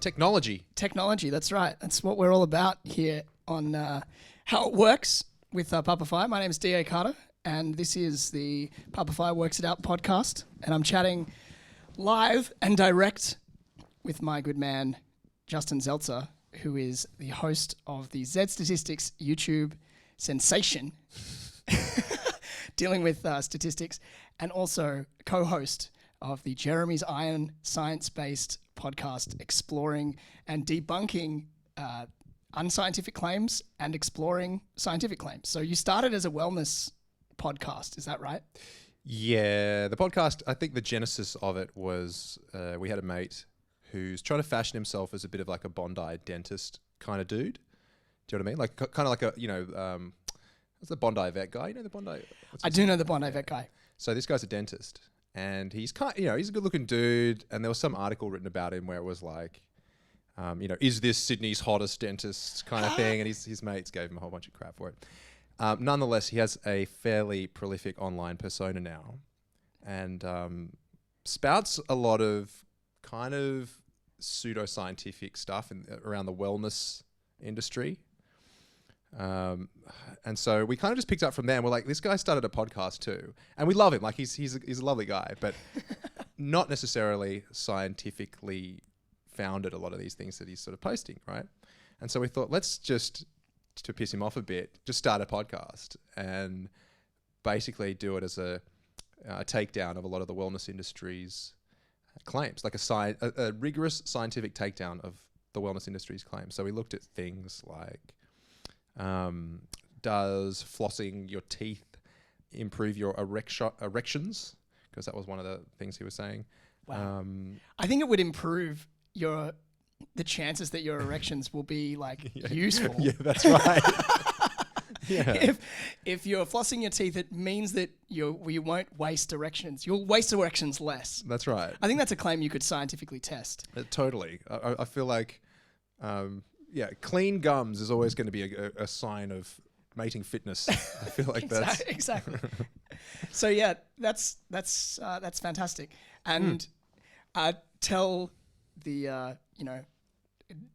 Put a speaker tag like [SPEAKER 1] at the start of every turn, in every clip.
[SPEAKER 1] Technology, that's right. That's what we're all about here on How It Works with Papa Fire. My name is D.A. Carter, and this is the Papa Fire Works It Out podcast. And I'm chatting live and direct with my good man, Justin Zeltzer, who is the host of the Zedstatistics YouTube sensation, dealing with statistics, and also co-host of the Jeremy's Iron science-based podcast, exploring and debunking unscientific claims and exploring scientific claims. So you started as a wellness podcast, is that right?
[SPEAKER 2] Yeah, the podcast, I think the genesis of it was we had a mate who's trying to fashion himself as a bit of like a Bondi dentist kind of dude. Do you know what I mean? Like kind of like a, what's the Bondi vet guy? You know the Bondi?
[SPEAKER 1] I do know the Bondi vet guy.
[SPEAKER 2] So this guy's a dentist. And he's he's a good-looking dude. And there was some article written about him where it was like, is this Sydney's hottest dentist kind of thing? And his mates gave him a whole bunch of crap for it. Nonetheless, he has a fairly prolific online persona now, and spouts a lot of kind of pseudoscientific stuff around the wellness industry. And so we kind of just picked up from there, and we're like, this guy started a podcast too, and we love him. Like he's a lovely guy, but not necessarily scientifically founded a lot of these things that he's sort of posting, right? And so we thought, let's just, to piss him off a bit, just start a podcast and basically do it as a takedown of a lot of the wellness industry's claims, like a rigorous scientific takedown of the wellness industry's claims. So we looked at things like, does flossing your teeth improve your erections? Because that was one of the things he was saying.
[SPEAKER 1] Wow. I think it would improve the chances that your erections will be like useful.
[SPEAKER 2] Yeah, that's right. Yeah.
[SPEAKER 1] If you're flossing your teeth, it means that you won't waste erections. You'll waste erections less.
[SPEAKER 2] That's right.
[SPEAKER 1] I think that's a claim you could scientifically test.
[SPEAKER 2] Totally. I feel like, clean gums is always going to be a sign of mating fitness. I feel like that's
[SPEAKER 1] exactly. So yeah, that's fantastic. And tell the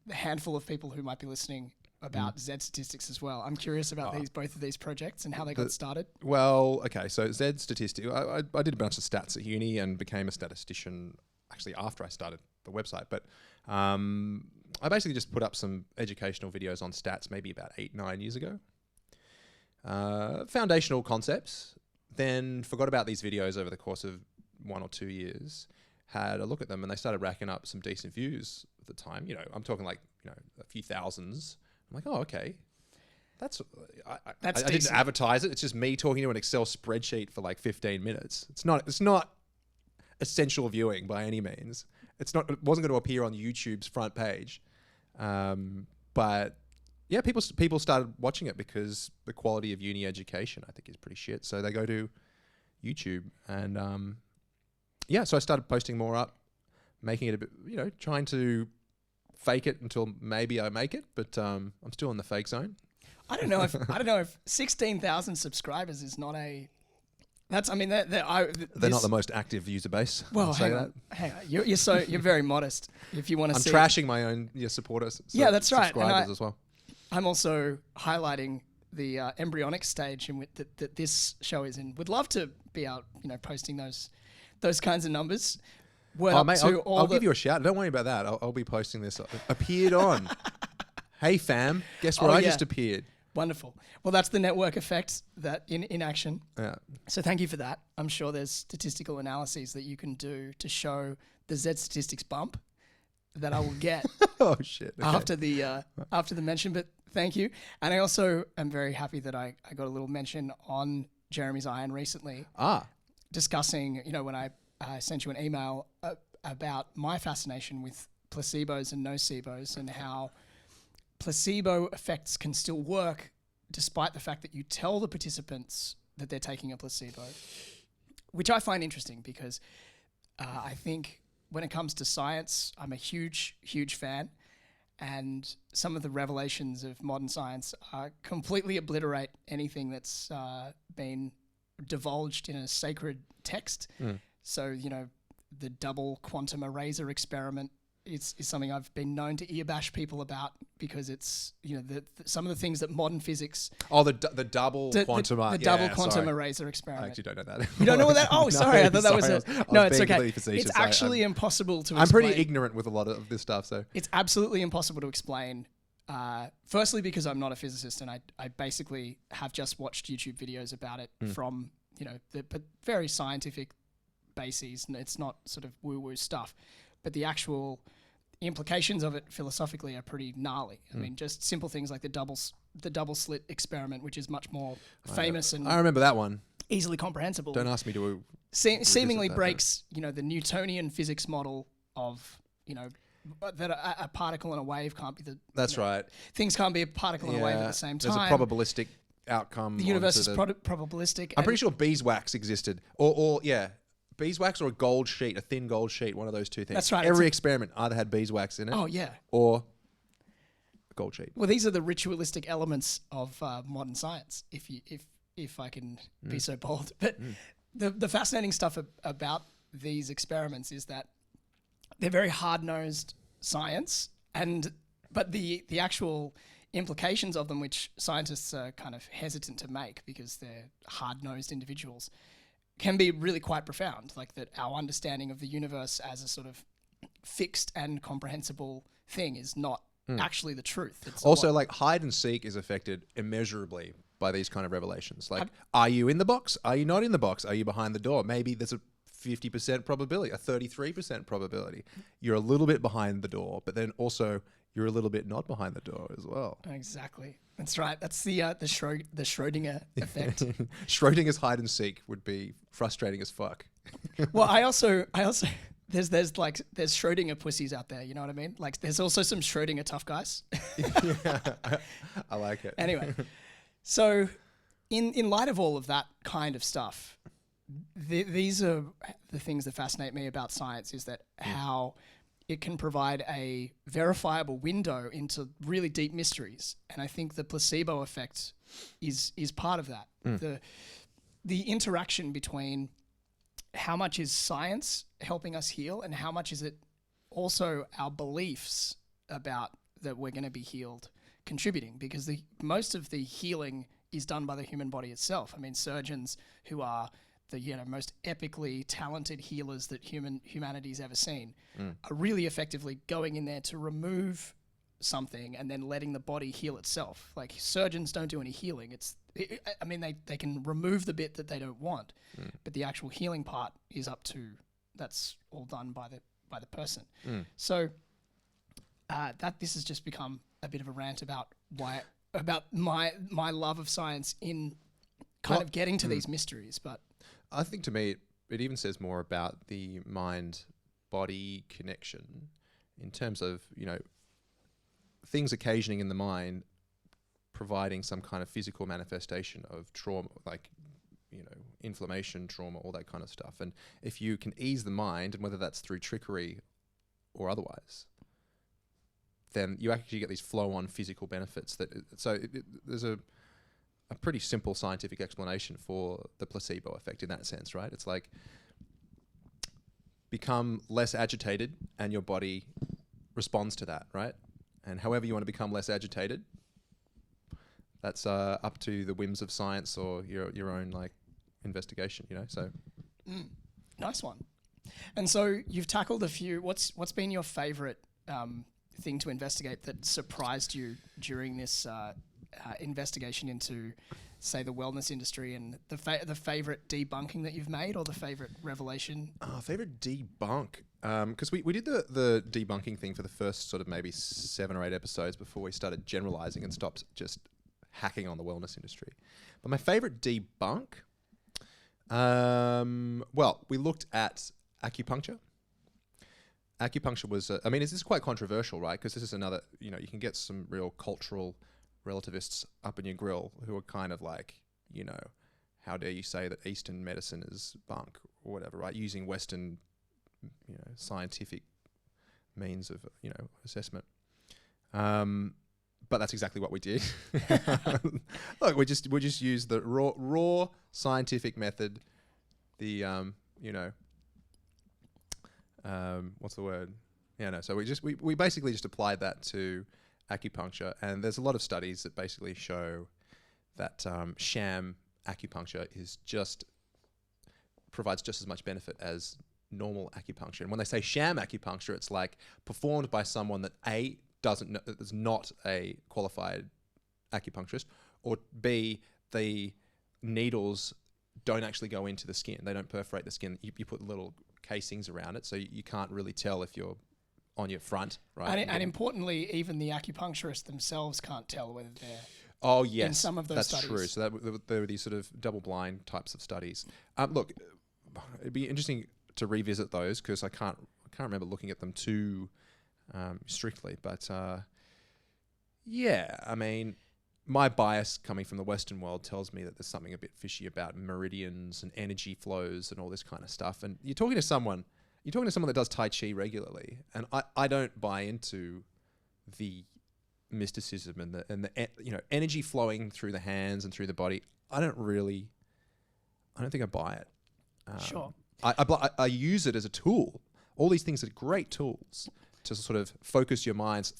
[SPEAKER 1] the handful of people who might be listening about Zedstatistics as well. I'm curious about both of these projects and how they got started.
[SPEAKER 2] Well, okay, so Zedstatistics, I did a bunch of stats at uni and became a statistician actually after I started the website, but I basically just put up some educational videos on stats maybe about 8-9 years ago. Foundational concepts, then forgot about these videos over the course of 1 or 2 years, had a look at them, and they started racking up some decent views at the time. I'm talking like, a few thousands. I'm like, oh, okay. I didn't advertise it. It's just me talking to an Excel spreadsheet for like 15 minutes. It's not essential viewing by any means. It wasn't going to appear on YouTube's front page. But yeah, people started watching it because the quality of uni education, I think, is pretty shit. So they go to YouTube, and so I started posting more up, making it a bit, trying to fake it until maybe I make it, but I'm still in the fake zone.
[SPEAKER 1] I don't know if 16,000 subscribers is not a. They're
[SPEAKER 2] not the most active user base.
[SPEAKER 1] Well, hang on. You're very modest. If you want to,
[SPEAKER 2] I'm trashing my own supporters.
[SPEAKER 1] Yeah, that's right.
[SPEAKER 2] Subscribers as well.
[SPEAKER 1] I'm also highlighting the embryonic stage in which that this show is in. Would love to be out, posting those kinds of numbers.
[SPEAKER 2] I'll give you a shout. Don't worry about that. I'll be posting this. Appeared on. Hey fam, guess where I just appeared.
[SPEAKER 1] Wonderful. Well, that's the network effect that in action.
[SPEAKER 2] Yeah.
[SPEAKER 1] So thank you for that. I'm sure there's statistical analyses that you can do to show the Zedstatistics bump that I will get.
[SPEAKER 2] Oh shit. Okay.
[SPEAKER 1] After the mention, but thank you. And I also am very happy that I got a little mention on Jeremy's Iron recently. Discussing, when I sent you an email about my fascination with placebos and nocebos and how placebo effects can still work despite the fact that you tell the participants that they're taking a placebo, which I find interesting because I think when it comes to science, I'm a huge, huge fan, and some of the revelations of modern science completely obliterate anything that's been divulged in a sacred text. So, the double quantum eraser experiment is something I've been known to ear bash people about because it's, you know, some of the things that modern physics.
[SPEAKER 2] Oh, the double quantum.
[SPEAKER 1] The double quantum eraser experiment.
[SPEAKER 2] I actually don't know that.
[SPEAKER 1] You don't know what that? Oh, sorry. I thought that was no. It's okay.
[SPEAKER 2] Facetious.
[SPEAKER 1] It's actually impossible to.
[SPEAKER 2] I'm pretty ignorant with a lot of this stuff, so
[SPEAKER 1] it's absolutely impossible to explain. Firstly, because I'm not a physicist, and I basically have just watched YouTube videos about it from, you know, but very scientific bases, and it's not sort of woo-woo stuff. But the actual implications of it philosophically are pretty gnarly. I mean, just simple things like the double slit experiment, which is much more famous and
[SPEAKER 2] I remember that one.
[SPEAKER 1] Easily comprehensible.
[SPEAKER 2] Don't ask me to
[SPEAKER 1] seemingly breaks, you know, the Newtonian physics model of, you know, that a particle and a wave can't be
[SPEAKER 2] That's right.
[SPEAKER 1] Things can't be a particle and a wave at the same time.
[SPEAKER 2] There's a probabilistic outcome.
[SPEAKER 1] The universe is probabilistic.
[SPEAKER 2] I'm pretty sure beeswax existed, or beeswax or a gold sheet, a thin gold sheet, one of those two things.
[SPEAKER 1] That's right.
[SPEAKER 2] Every experiment either had beeswax in it.
[SPEAKER 1] Oh yeah.
[SPEAKER 2] Or a gold sheet.
[SPEAKER 1] Well, these are the ritualistic elements of modern science, if I can be so bold. But the fascinating stuff about these experiments is that they're very hard-nosed science, but the actual implications of them, which scientists are kind of hesitant to make because they're hard-nosed individuals, can be really quite profound. Like that our understanding of the universe as a sort of fixed and comprehensible thing is not actually the truth. It's
[SPEAKER 2] also, like, hide and seek is affected immeasurably by these kind of revelations. Like, are you in the box? Are you not in the box? Are you behind the door? Maybe there's a 50% probability, a 33% probability. You're a little bit behind the door, but then also you're a little bit not behind the door as well. Exactly.
[SPEAKER 1] That's right. That's the Schrödinger effect.
[SPEAKER 2] Schrödinger's hide and seek would be frustrating as fuck.
[SPEAKER 1] Well, I also there's Schrödinger pussies out there. You know what I mean? Like, there's also some Schrödinger tough guys.
[SPEAKER 2] Yeah, I like it.
[SPEAKER 1] Anyway, so in light of all of that kind of stuff, these are the things that fascinate me about science, is that how it can provide a verifiable window into really deep mysteries. And I think the placebo effect is part of that. The interaction between how much is science helping us heal and how much is it also our beliefs about that we're going to be healed contributing, because most of the healing is done by the human body itself. I mean, surgeons who are the most epically talented healers that humanity's ever seen are really effectively going in there to remove something and then letting the body heal itself. Like, surgeons don't do any healing. They can remove the bit that they don't want, but the actual healing part is that's all done by the person. So this has just become a bit of a rant about my love of science in kind of getting to these mysteries. But
[SPEAKER 2] I think, to me, it even says more about the mind-body connection in terms of, things occasioning in the mind providing some kind of physical manifestation of trauma, like, inflammation, trauma, all that kind of stuff. And if you can ease the mind, and whether that's through trickery or otherwise, then you actually get these flow-on physical benefits. There's a pretty simple scientific explanation for the placebo effect in that sense, right? It's like, become less agitated and your body responds to that, right? And however you want to become less agitated, that's up to the whims of science or your own, like, investigation, so.
[SPEAKER 1] Nice one. And so you've tackled a few. What's been your favorite thing to investigate that surprised you during this investigation into, say, the wellness industry, and the favorite debunking that you've made, or the favorite revelation?
[SPEAKER 2] Favorite debunk, because we did the debunking thing for the first sort of maybe 7 or 8 episodes before we started generalizing and stopped just hacking on the wellness industry. But my favorite debunk, we looked at acupuncture. Acupuncture was, this is quite controversial, right? Because this is another, you can get some real cultural relativists up in your grill who are kind of like, how dare you say that Eastern medicine is bunk or whatever, right? Using Western, scientific means of, assessment. But that's exactly what we did. Look, we just used the raw scientific method, the, what's the word? Yeah, no. So we basically just applied that to acupuncture, and there's a lot of studies that basically show that sham acupuncture provides just as much benefit as normal acupuncture. And when they say sham acupuncture, it's like performed by someone that A, is not a qualified acupuncturist, or B, the needles don't actually go into the skin. They don't perforate the skin. You put little casings around it, so you can't really tell if you're on your front, right?
[SPEAKER 1] And importantly, even the acupuncturists themselves can't tell whether they're...
[SPEAKER 2] Oh, yes.
[SPEAKER 1] In some of those studies.
[SPEAKER 2] That's true. So there were these sort of double-blind types of studies. Look, it'd be interesting to revisit those because I can't remember looking at them too strictly. But yeah, I mean, my bias coming from the Western world tells me that there's something a bit fishy about meridians and energy flows and all this kind of stuff. And you're talking to someone that does Tai Chi regularly, and I don't buy into the mysticism and the energy flowing through the hands and through the body. I don't think I buy it.
[SPEAKER 1] Sure.
[SPEAKER 2] I use it as a tool. All these things are great tools to sort of focus your mind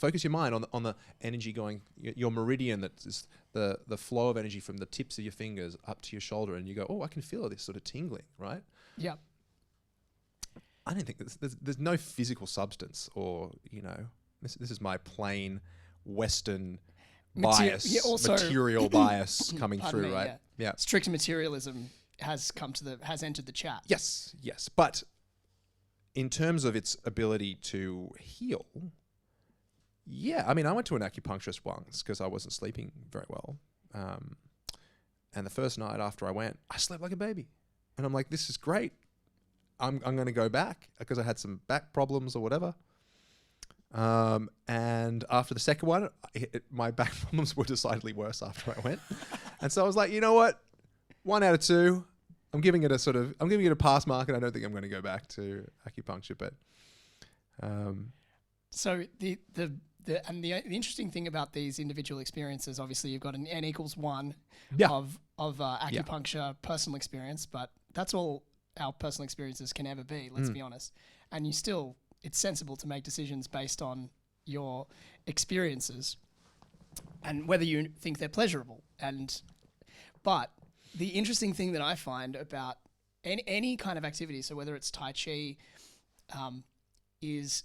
[SPEAKER 2] on the energy going, your meridian, that is the flow of energy from the tips of your fingers up to your shoulder, and you go, oh, I can feel this sort of tingling, right?
[SPEAKER 1] Yeah.
[SPEAKER 2] I don't think there's no physical substance, or this is my plain Western bias, material bias coming through,
[SPEAKER 1] me,
[SPEAKER 2] right? Yeah.
[SPEAKER 1] Strict materialism has entered the chat.
[SPEAKER 2] Yes. But in terms of its ability to heal, yeah, I mean, I went to an acupuncturist once because I wasn't sleeping very well. And the first night after I went, I slept like a baby. And I'm like, this is great. I'm going to go back because I had some back problems or whatever. And after the second one, my back problems were decidedly worse after I went. And so I was like, you know what? 1 out of 2. I'm giving it a pass mark, and I don't think I'm going to go back to acupuncture. But
[SPEAKER 1] so the interesting thing about these individual experiences, obviously, you've got an N equals 1 of acupuncture personal experience, but that's all our personal experiences can ever be. Let's be honest. And it's sensible to make decisions based on your experiences and whether you think they're pleasurable. But the interesting thing that I find about any kind of activity, so whether it's Tai Chi, is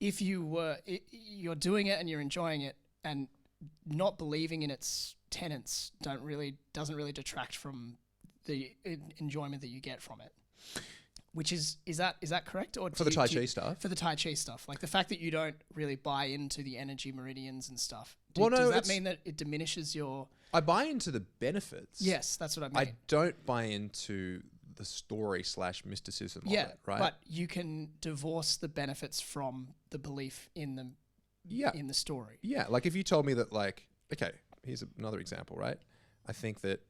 [SPEAKER 1] if you're doing it and you're enjoying it, and not believing in its tenets doesn't really detract from the enjoyment that you get from it. Which is that correct? Or
[SPEAKER 2] for the Tai Chi stuff?
[SPEAKER 1] For the Tai Chi stuff. Like the fact that you don't really buy into the energy meridians and stuff.
[SPEAKER 2] Does
[SPEAKER 1] that mean that it diminishes your...
[SPEAKER 2] I buy into the benefits.
[SPEAKER 1] Yes, that's what I mean.
[SPEAKER 2] I don't buy into the story / mysticism of it, right?
[SPEAKER 1] But you can divorce the benefits from the belief in the story.
[SPEAKER 2] Yeah, like if you told me that, like, okay, here's another example, right? I think that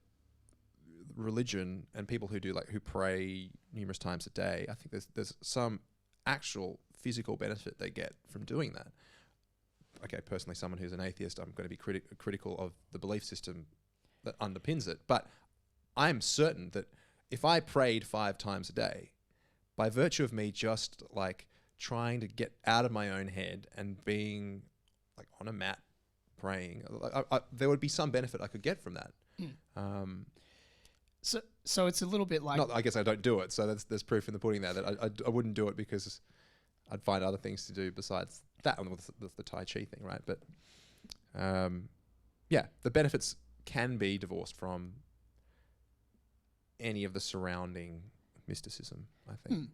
[SPEAKER 2] religion and people who pray numerous times a day, I think there's some actual physical benefit they get from doing that. Okay, personally, someone who's an atheist, I'm going to be critical of the belief system that underpins it. But I'm certain that if I prayed 5 times a day, by virtue of me just like trying to get out of my own head and being like on a mat praying, there would be some benefit I could get from that.
[SPEAKER 1] So it's a little bit like...
[SPEAKER 2] I guess I don't do it, so there's proof in the pudding there that I wouldn't do it because I'd find other things to do besides that one with the Tai Chi thing, right? But yeah, the benefits can be divorced from any of the surrounding mysticism, I think.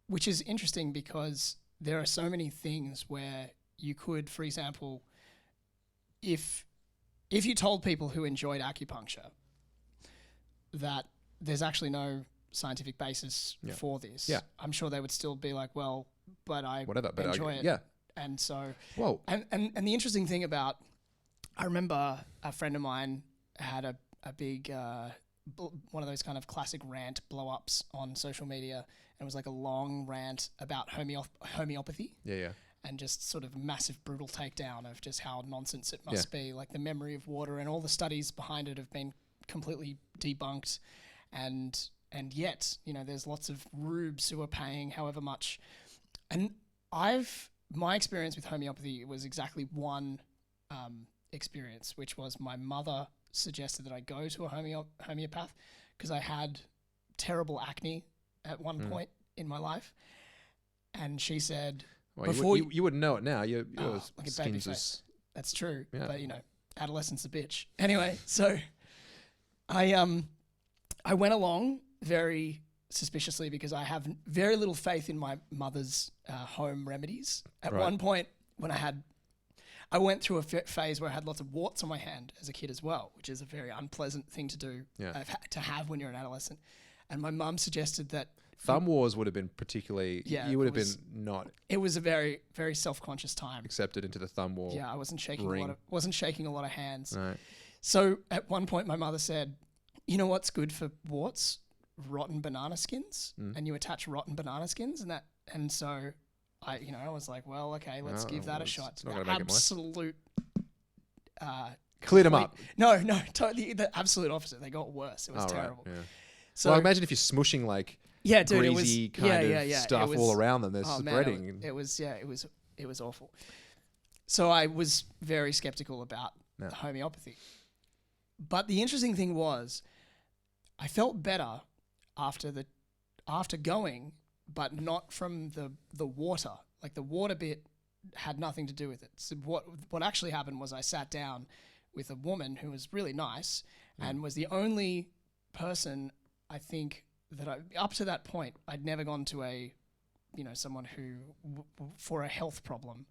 [SPEAKER 1] Which is interesting because there are so many things where you could, for example, if you told people who enjoyed acupuncture that there's actually no scientific basis for this, I'm sure they would still be like, well, but I enjoy it.
[SPEAKER 2] Yeah.
[SPEAKER 1] And so,
[SPEAKER 2] whoa.
[SPEAKER 1] And the interesting thing about, I remember a friend of mine had a big, one of those kind of classic rant blow-ups on social media. And it was like a long rant about homeopathy.
[SPEAKER 2] Yeah.
[SPEAKER 1] And just sort of massive brutal takedown of just how nonsense it must be. Like the memory of water and all the studies behind it have been completely debunked. And yet, there's lots of rubes who are paying however much. And my experience with homeopathy was exactly one experience, which was my mother suggested that I go to a homeopath because I had terrible acne at one point in my life. And she said,
[SPEAKER 2] well, you wouldn't know it now. Your
[SPEAKER 1] like
[SPEAKER 2] skin's just...
[SPEAKER 1] That's true. Yeah. But, adolescence a bitch. Anyway, so I went along very suspiciously because I have very little faith in my mother's home remedies. At one point when I went through a phase where I had lots of warts on my hand as a kid as well, which is a very unpleasant thing to do, to have when you're an adolescent. And my mum suggested that
[SPEAKER 2] thumb wars would have been particularly... you would have been not...
[SPEAKER 1] It was a very, very self-conscious time.
[SPEAKER 2] Accepted into the thumb war.
[SPEAKER 1] Yeah, I wasn't shaking a lot of hands.
[SPEAKER 2] Right.
[SPEAKER 1] So at one point my mother said, you know what's good for warts? Rotten banana skins. And you attach rotten banana skins and so I was like, well, okay, let's give that a shot.
[SPEAKER 2] It's not going to make
[SPEAKER 1] absolute
[SPEAKER 2] cleared them up.
[SPEAKER 1] No, totally the absolute opposite. They got worse. It was terrible.
[SPEAKER 2] Right, yeah.
[SPEAKER 1] So
[SPEAKER 2] well, imagine if you're smushing like greasy stuff all around them. They're spreading.
[SPEAKER 1] It was awful. So I was very skeptical about homeopathy. But the interesting thing was, I felt better after going, but not from the water. Like the water bit had nothing to do with it. So what actually happened was I sat down with a woman who was really nice and was the only person I think that up to that point I'd never gone to someone who for a health problem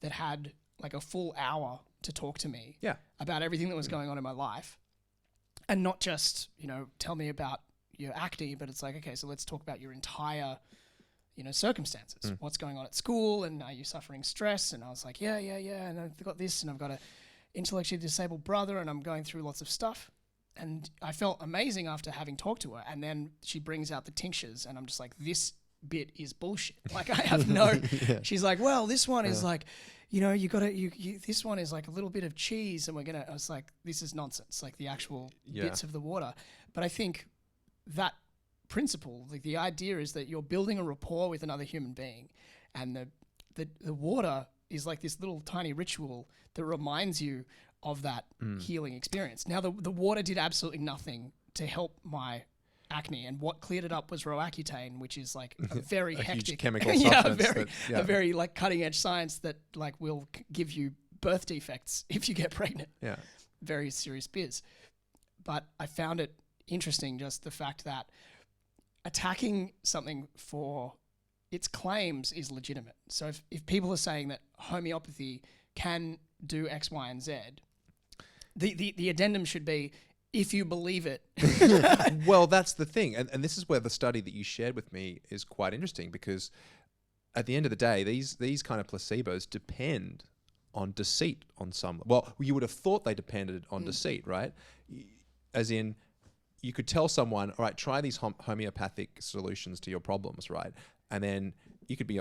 [SPEAKER 1] that had like a full hour to talk to me about everything that was going on in my life, and not just tell me about your acne, but it's like, okay, so let's talk about your entire circumstances. What's going on at school, and are you suffering stress? And I was like, yeah, and I've got this, and I've got a intellectually disabled brother, and I'm going through lots of stuff. And I felt amazing after having talked to her. And then she brings out the tinctures, and I'm just like, this bit is bullshit. Like, I have no... She's like, well, this one is like, this one is like a little bit of cheese, and I was like, this is nonsense, like the actual bits of the water. But I think that principle, like the idea is that you're building a rapport with another human being, and the water is like this little tiny ritual that reminds you of that healing experience. Now, the water did absolutely nothing to help my acne, and what cleared it up was Roaccutane, which is like a very hectic
[SPEAKER 2] huge chemical substance.
[SPEAKER 1] A very like cutting edge science that like will give you birth defects if you get pregnant.
[SPEAKER 2] Yeah,
[SPEAKER 1] very serious biz. But I found it interesting, just the fact that attacking something for its claims is legitimate. So if people are saying that homeopathy can do X, Y, and Z, the addendum should be, if you believe it.
[SPEAKER 2] Well, that's the thing. And this is where the study that you shared with me is quite interesting, because at the end of the day, these kind of placebos depend on deceit on some... Well, you would have thought they depended on deceit, right? As in, you could tell someone, all right, try these homeopathic solutions to your problems, right? And then you could be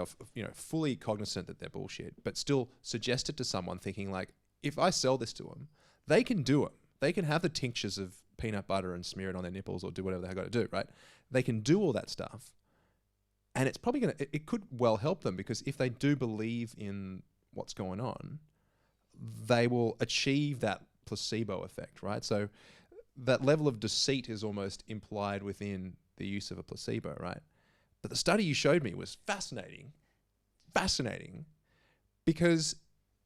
[SPEAKER 2] fully cognizant that they're bullshit, but still suggest it to someone thinking like, if I sell this to them, they can do it. They can have the tinctures of peanut butter and smear it on their nipples or do whatever they've got to do, right? They can do all that stuff. And it's probably it could well help them, because if they do believe in what's going on, they will achieve that placebo effect, right? So that level of deceit is almost implied within the use of a placebo, right? But the study you showed me was fascinating, because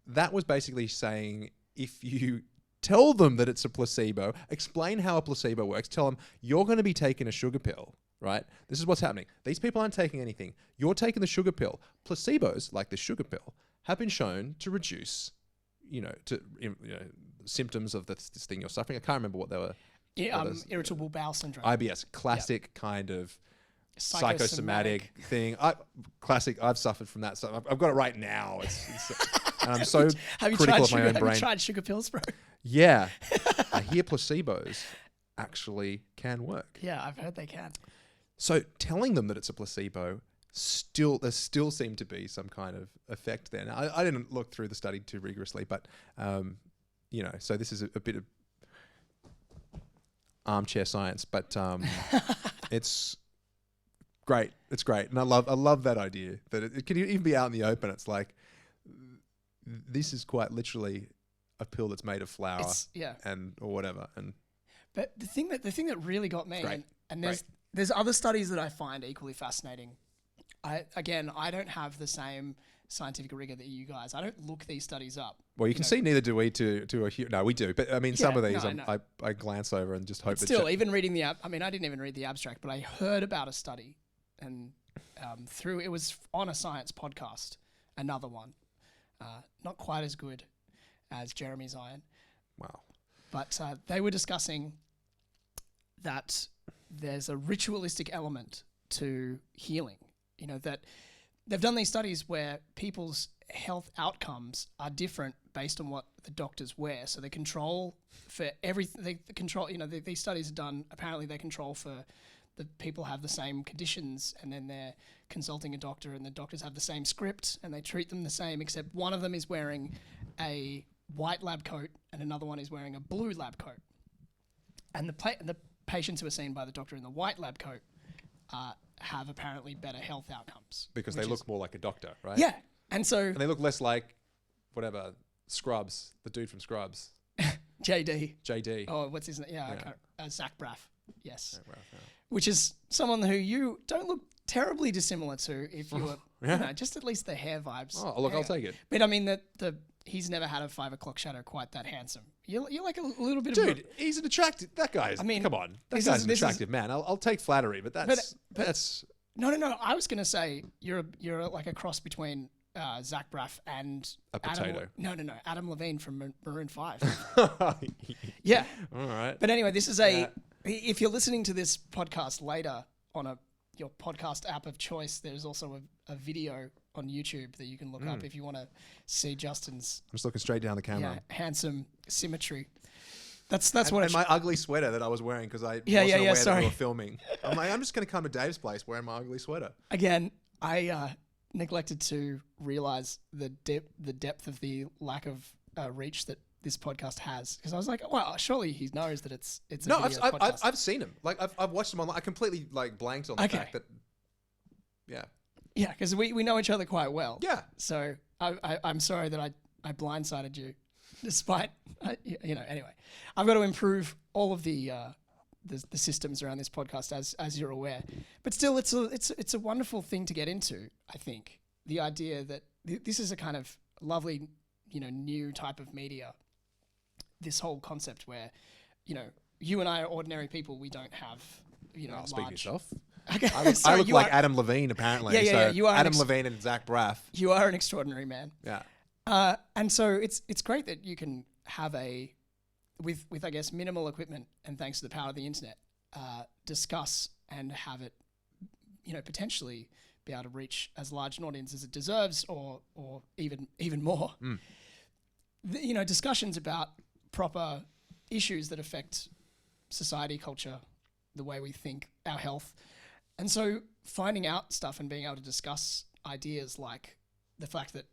[SPEAKER 2] that was basically saying, if you tell them that it's a placebo, explain how a placebo works, tell them you're going to be taking a sugar pill, right? This is what's happening. These people aren't taking anything. You're taking the sugar pill. Placebos, like the sugar pill, have been shown to reduce, symptoms of this thing you're suffering. I can't remember what they were.
[SPEAKER 1] Yeah, irritable bowel syndrome.
[SPEAKER 2] IBS, classic kind of psychosomatic thing. I've suffered from that. So I've got it right now. And I'm so critical of my own brain.
[SPEAKER 1] Have you tried sugar pills, bro?
[SPEAKER 2] Yeah. I hear placebos actually can work.
[SPEAKER 1] Yeah, I've heard they can.
[SPEAKER 2] So telling them that it's a placebo, there still seemed to be some kind of effect there. Now, I didn't look through the study too rigorously, but, so this is a bit of armchair science, but it's Great. It's great. And I love that idea that it can even be out in the open. It's like, this is quite literally a pill that's made of flour or whatever.
[SPEAKER 1] But the thing that really got me, and there's other studies that I find equally fascinating. I don't have the same scientific rigor that you guys. I don't look these studies up.
[SPEAKER 2] Well, you can see neither do we no, we do. But I mean, some of these I glance over and just hope that...
[SPEAKER 1] Still, even reading I didn't even read the abstract, but I heard about a study and it was on a science podcast, another one. Not quite as good as Jeremy's Iron.
[SPEAKER 2] Wow.
[SPEAKER 1] But they were discussing that there's a ritualistic element to healing. You know, that they've done these studies where people's health outcomes are different based on what the doctors wear. So they control for everything. They control, these studies are done, apparently they control for the people have the same conditions, and then they're consulting a doctor and the doctors have the same script and they treat them the same, except one of them is wearing a white lab coat and another one is wearing a blue lab coat. And the patients who are seen by the doctor in the white lab coat have apparently better health outcomes.
[SPEAKER 2] Because they look more like a doctor, right?
[SPEAKER 1] Yeah. And
[SPEAKER 2] they look less like, whatever, Scrubs, the dude from Scrubs.
[SPEAKER 1] JD. Oh, what's his name? Yeah. Zach Braff. Yes. Zach Braff, yeah. Which is someone who you don't look terribly dissimilar to if you were, just at least the hair vibes.
[SPEAKER 2] Oh, look, I'll take it.
[SPEAKER 1] But I mean, he's never had a 5 o'clock shadow quite that handsome. You're like a little bit
[SPEAKER 2] Dude, he's an attractive... That guy's... come on. That guy's an attractive man. I'll take flattery, but that's...
[SPEAKER 1] No. I was going to say you're like a cross between Zach Braff and...
[SPEAKER 2] A potato.
[SPEAKER 1] No. Adam Levine from Maroon 5. Yeah.
[SPEAKER 2] All right.
[SPEAKER 1] But anyway, this is if you're listening to this podcast later on your podcast app of choice, there's also a video on YouTube that you can look up if you want to see Justin's...
[SPEAKER 2] I'm just looking straight down the camera.
[SPEAKER 1] Yeah, handsome symmetry. That's
[SPEAKER 2] my ugly sweater that I was wearing because I wasn't aware that we were filming. I'm like, I'm just going to come to Dave's place wearing my ugly sweater.
[SPEAKER 1] Again, I neglected to realize the depth of the lack of reach that this podcast has, because I was like, well, surely he knows that it's a video podcast.
[SPEAKER 2] I've seen him. Like I've watched him online. I completely blanked on the fact that.
[SPEAKER 1] Yeah, because we know each other quite well.
[SPEAKER 2] Yeah.
[SPEAKER 1] So I'm sorry that I blindsided you, despite Anyway, I've got to improve all of the systems around this podcast, as you're aware. But still, it's a wonderful thing to get into. I think the idea that this is a kind of lovely, new type of media. This whole concept where, you and I are ordinary people. We don't have,
[SPEAKER 2] I'll speak for yourself.
[SPEAKER 1] Okay.
[SPEAKER 2] I look like Adam Levine, apparently.
[SPEAKER 1] Yeah. You are
[SPEAKER 2] Adam Levine and Zach Braff.
[SPEAKER 1] You are an extraordinary man.
[SPEAKER 2] Yeah.
[SPEAKER 1] And so it's great that you can have with I guess minimal equipment and thanks to the power of the internet, discuss and have it, potentially be able to reach as large an audience as it deserves, or even more. Discussions about proper issues that affect society, culture, the way we think, our health. And so finding out stuff and being able to discuss ideas like the fact that,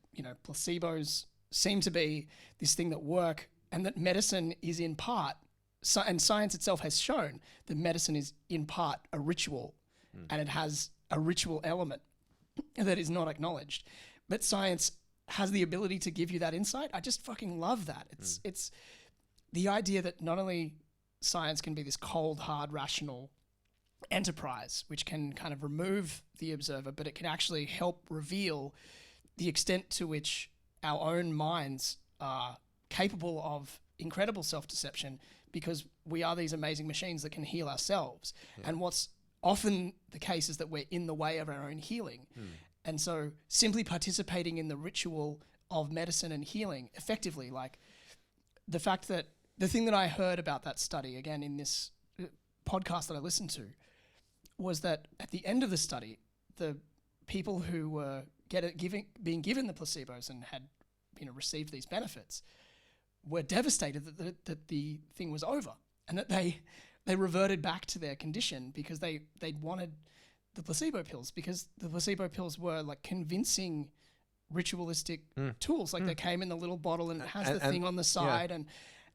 [SPEAKER 1] placebos seem to be this thing that work, and that medicine is in part, and science itself has shown that medicine is in part a ritual, and it has a ritual element that is not acknowledged. But science has the ability to give you that insight. I just fucking love that. It's the idea that not only science can be this cold, hard, rational enterprise, which can kind of remove the observer, but it can actually help reveal the extent to which our own minds are capable of incredible self-deception, because we are these amazing machines that can heal ourselves. Yeah. And what's often the case is that we're in the way of our own healing. And so simply participating in the ritual of medicine and healing effectively, like the fact that the thing that I heard about that study, again, in this podcast that I listened to, was that at the end of the study, the people who were being given the placebos and had received these benefits were devastated that the thing was over, and that they reverted back to their condition because they'd wanted the placebo pills, because the placebo pills were like convincing ritualistic tools. Like they came in the little bottle and it has the thing on the side,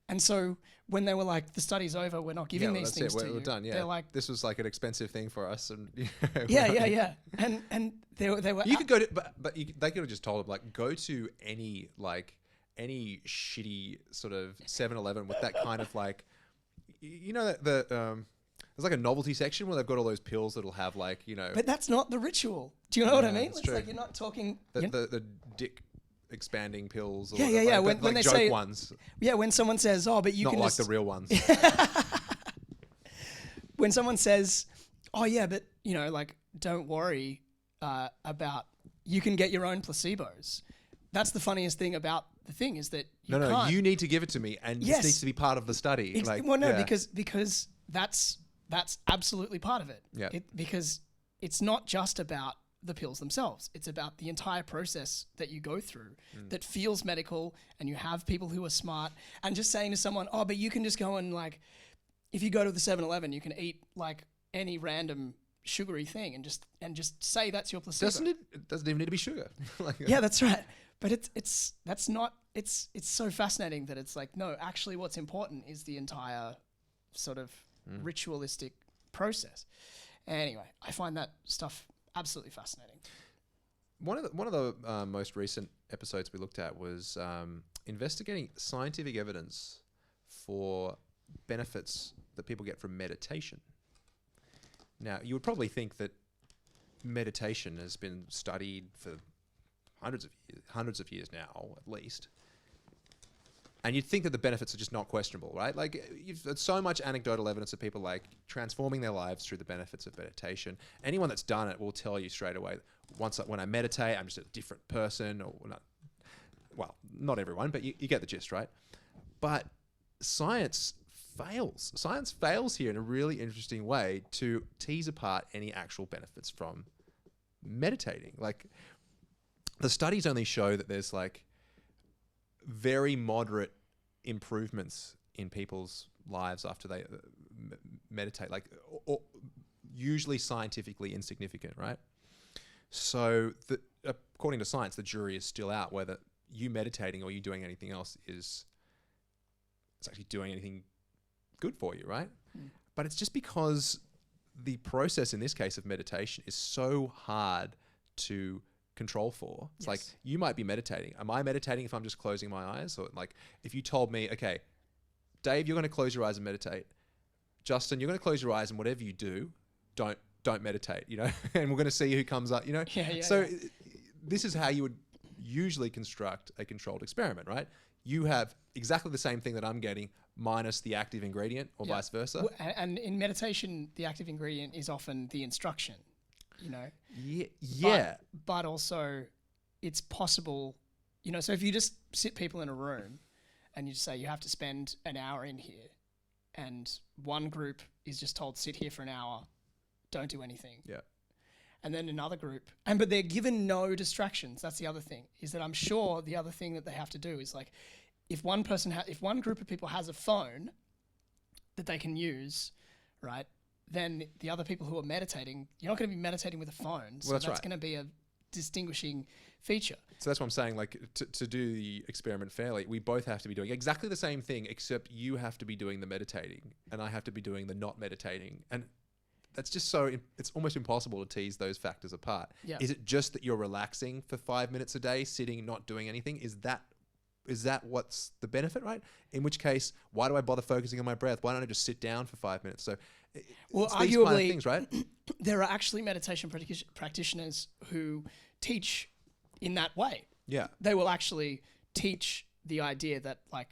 [SPEAKER 1] And so when they were like, the study's over, we're not giving these things to you.
[SPEAKER 2] We're done. Yeah,
[SPEAKER 1] they're like,
[SPEAKER 2] this was like an expensive thing for us, and
[SPEAKER 1] yeah. And they were.
[SPEAKER 2] You could go to, but they could have just told them like, go to any shitty sort of 7-Eleven with that kind of like, there's like a novelty section where they've got all those pills that'll have like,
[SPEAKER 1] But that's not the ritual. Do you know what I mean?
[SPEAKER 2] It's
[SPEAKER 1] It's
[SPEAKER 2] true.
[SPEAKER 1] like you're not talking.
[SPEAKER 2] The dick expanding pills. Or
[SPEAKER 1] Yeah.
[SPEAKER 2] When
[SPEAKER 1] they
[SPEAKER 2] joke
[SPEAKER 1] say
[SPEAKER 2] ones.
[SPEAKER 1] Yeah, when someone says, "Oh, but you
[SPEAKER 2] Not
[SPEAKER 1] can,"
[SPEAKER 2] like
[SPEAKER 1] just,
[SPEAKER 2] the real ones.
[SPEAKER 1] when someone says, "Oh yeah, but like don't worry about you can get your own placebos." That's the funniest thing about the thing is that
[SPEAKER 2] you need to give it to me, and this needs to be part of the study.
[SPEAKER 1] Because that's absolutely part of it.
[SPEAKER 2] Yeah.
[SPEAKER 1] Because it's not just about the pills themselves. It's about the entire process that you go through that feels medical, and you have people who are smart, and just saying to someone, "Oh, but you can just go and like, if you go to the 7-Eleven, you can eat like any random sugary thing and just say that's your placebo."
[SPEAKER 2] It doesn't even need to be sugar.
[SPEAKER 1] Yeah, that's right. But it's so fascinating that it's like, no, actually what's important is the entire sort of ritualistic process. Anyway, I find that stuff absolutely fascinating.
[SPEAKER 2] One of the most recent episodes we looked at was investigating scientific evidence for benefits that people get from meditation. Now, you would probably think that meditation has been studied for hundreds of years now, at least. And you'd think that the benefits are just not questionable, right? Like, you've had so much anecdotal evidence of people like transforming their lives through the benefits of meditation. Anyone that's done it will tell you straight away, when I meditate, I'm just a different person, or not. Well, not everyone, but you get the gist, right? But science fails. Science fails here in a really interesting way to tease apart any actual benefits from meditating. Like, the studies only show that there's like very moderate improvements in people's lives after they meditate, like usually scientifically insignificant, right? So according to science, the jury is still out whether you meditating or you doing anything else it's actually doing anything good for you, right? But it's just because the process in this case of meditation is so hard to control for. It's like, you might be meditating. Am I meditating if I'm just closing my eyes? Or like, if you told me, okay, Dave, you're going to close your eyes and meditate. Justin, you're going to close your eyes and whatever you do, don't meditate, and we're going to see who comes up, this is how you would usually construct a controlled experiment, right? You have exactly the same thing that I'm getting minus the active ingredient, or vice versa.
[SPEAKER 1] And in meditation, the active ingredient is often the instruction.
[SPEAKER 2] Yeah.
[SPEAKER 1] But also it's possible, so if you just sit people in a room and you just say you have to spend an hour in here, and one group is just told sit here for an hour, don't do anything. Yeah. And then another group, but they're given no distractions. That's the other thing, is that I'm sure the other thing that they have to do is like, if one group of people has a phone that they can use, right? Then the other people who are meditating, you're not going to be meditating with a phone. So that's going to be a distinguishing feature.
[SPEAKER 2] So that's what I'm saying. Like, to do the experiment fairly, we both have to be doing exactly the same thing, except you have to be doing the meditating and I have to be doing the not meditating. And that's just it's almost impossible to tease those factors apart. Yeah. Is it just that you're relaxing for 5 minutes a day, sitting, not doing anything? Is that what's the benefit, right? In which case, why do I bother focusing on my breath? Why don't I just sit down for 5 minutes? So,
[SPEAKER 1] arguably,
[SPEAKER 2] these kind of things, right?
[SPEAKER 1] There are actually meditation practitioners who teach in that way. Yeah. They will actually teach the idea that, like,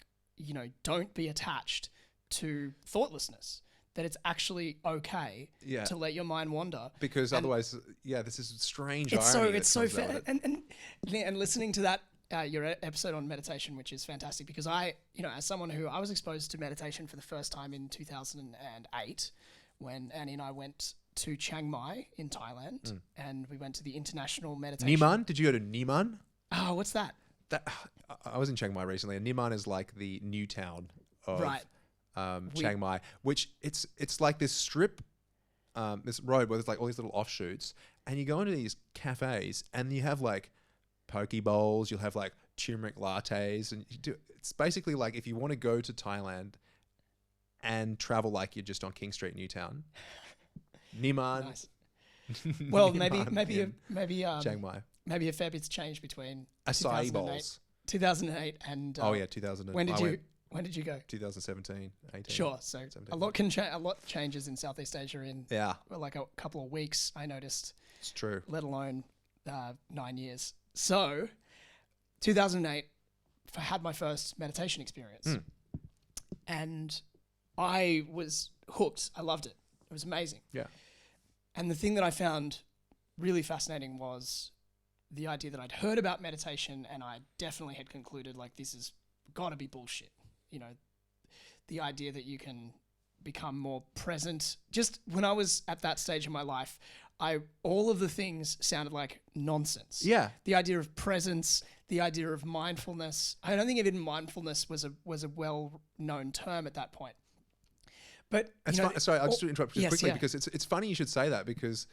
[SPEAKER 1] don't be attached to thoughtlessness. That it's actually okay to let your mind wander. Because
[SPEAKER 2] otherwise, this is strange
[SPEAKER 1] irony.
[SPEAKER 2] It's
[SPEAKER 1] so fair. And listening to that, your episode on meditation, which is fantastic, because I as someone who I was exposed to meditation for the first time in 2008, when Annie and I went to Chiang Mai in Thailand, and we went to the International Meditation.
[SPEAKER 2] Niman? Did you go to Niman?
[SPEAKER 1] Oh, what's that?
[SPEAKER 2] I was in Chiang Mai recently, and Niman is like the new town of Chiang Mai, which it's like this strip, this road where there's like all these little offshoots, and you go into these cafes, and you have like poke bowls, you'll have like turmeric lattes, and it's basically like if you want to go to Thailand and travel like you're just on King Street, Newtown, Niman.
[SPEAKER 1] Nice. Well,
[SPEAKER 2] Niman
[SPEAKER 1] maybe
[SPEAKER 2] Chiang Mai.
[SPEAKER 1] maybe a fair bit's changed between
[SPEAKER 2] Acai bowls.
[SPEAKER 1] 2008 and
[SPEAKER 2] 2000.
[SPEAKER 1] When did you go?
[SPEAKER 2] 2017, 18.
[SPEAKER 1] Sure. So
[SPEAKER 2] 17.
[SPEAKER 1] a lot changes in Southeast Asia in like a couple of weeks. I noticed.
[SPEAKER 2] It's true.
[SPEAKER 1] Let alone 9 years. So 2008, I had my first meditation experience, and I was hooked. I loved it. It was amazing.
[SPEAKER 2] Yeah.
[SPEAKER 1] And the thing that I found really fascinating was the idea that I'd heard about meditation, and I definitely had concluded like this has got to be bullshit. You know, the idea that you can become more present. Just when I was at that stage in my life, all of the things sounded like nonsense.
[SPEAKER 2] Yeah.
[SPEAKER 1] The idea of presence, the idea of mindfulness. I don't think even mindfulness was a well-known term at that point. But
[SPEAKER 2] sorry, I'll just interrupt just quickly,
[SPEAKER 1] yeah.
[SPEAKER 2] because it's funny you should say that, because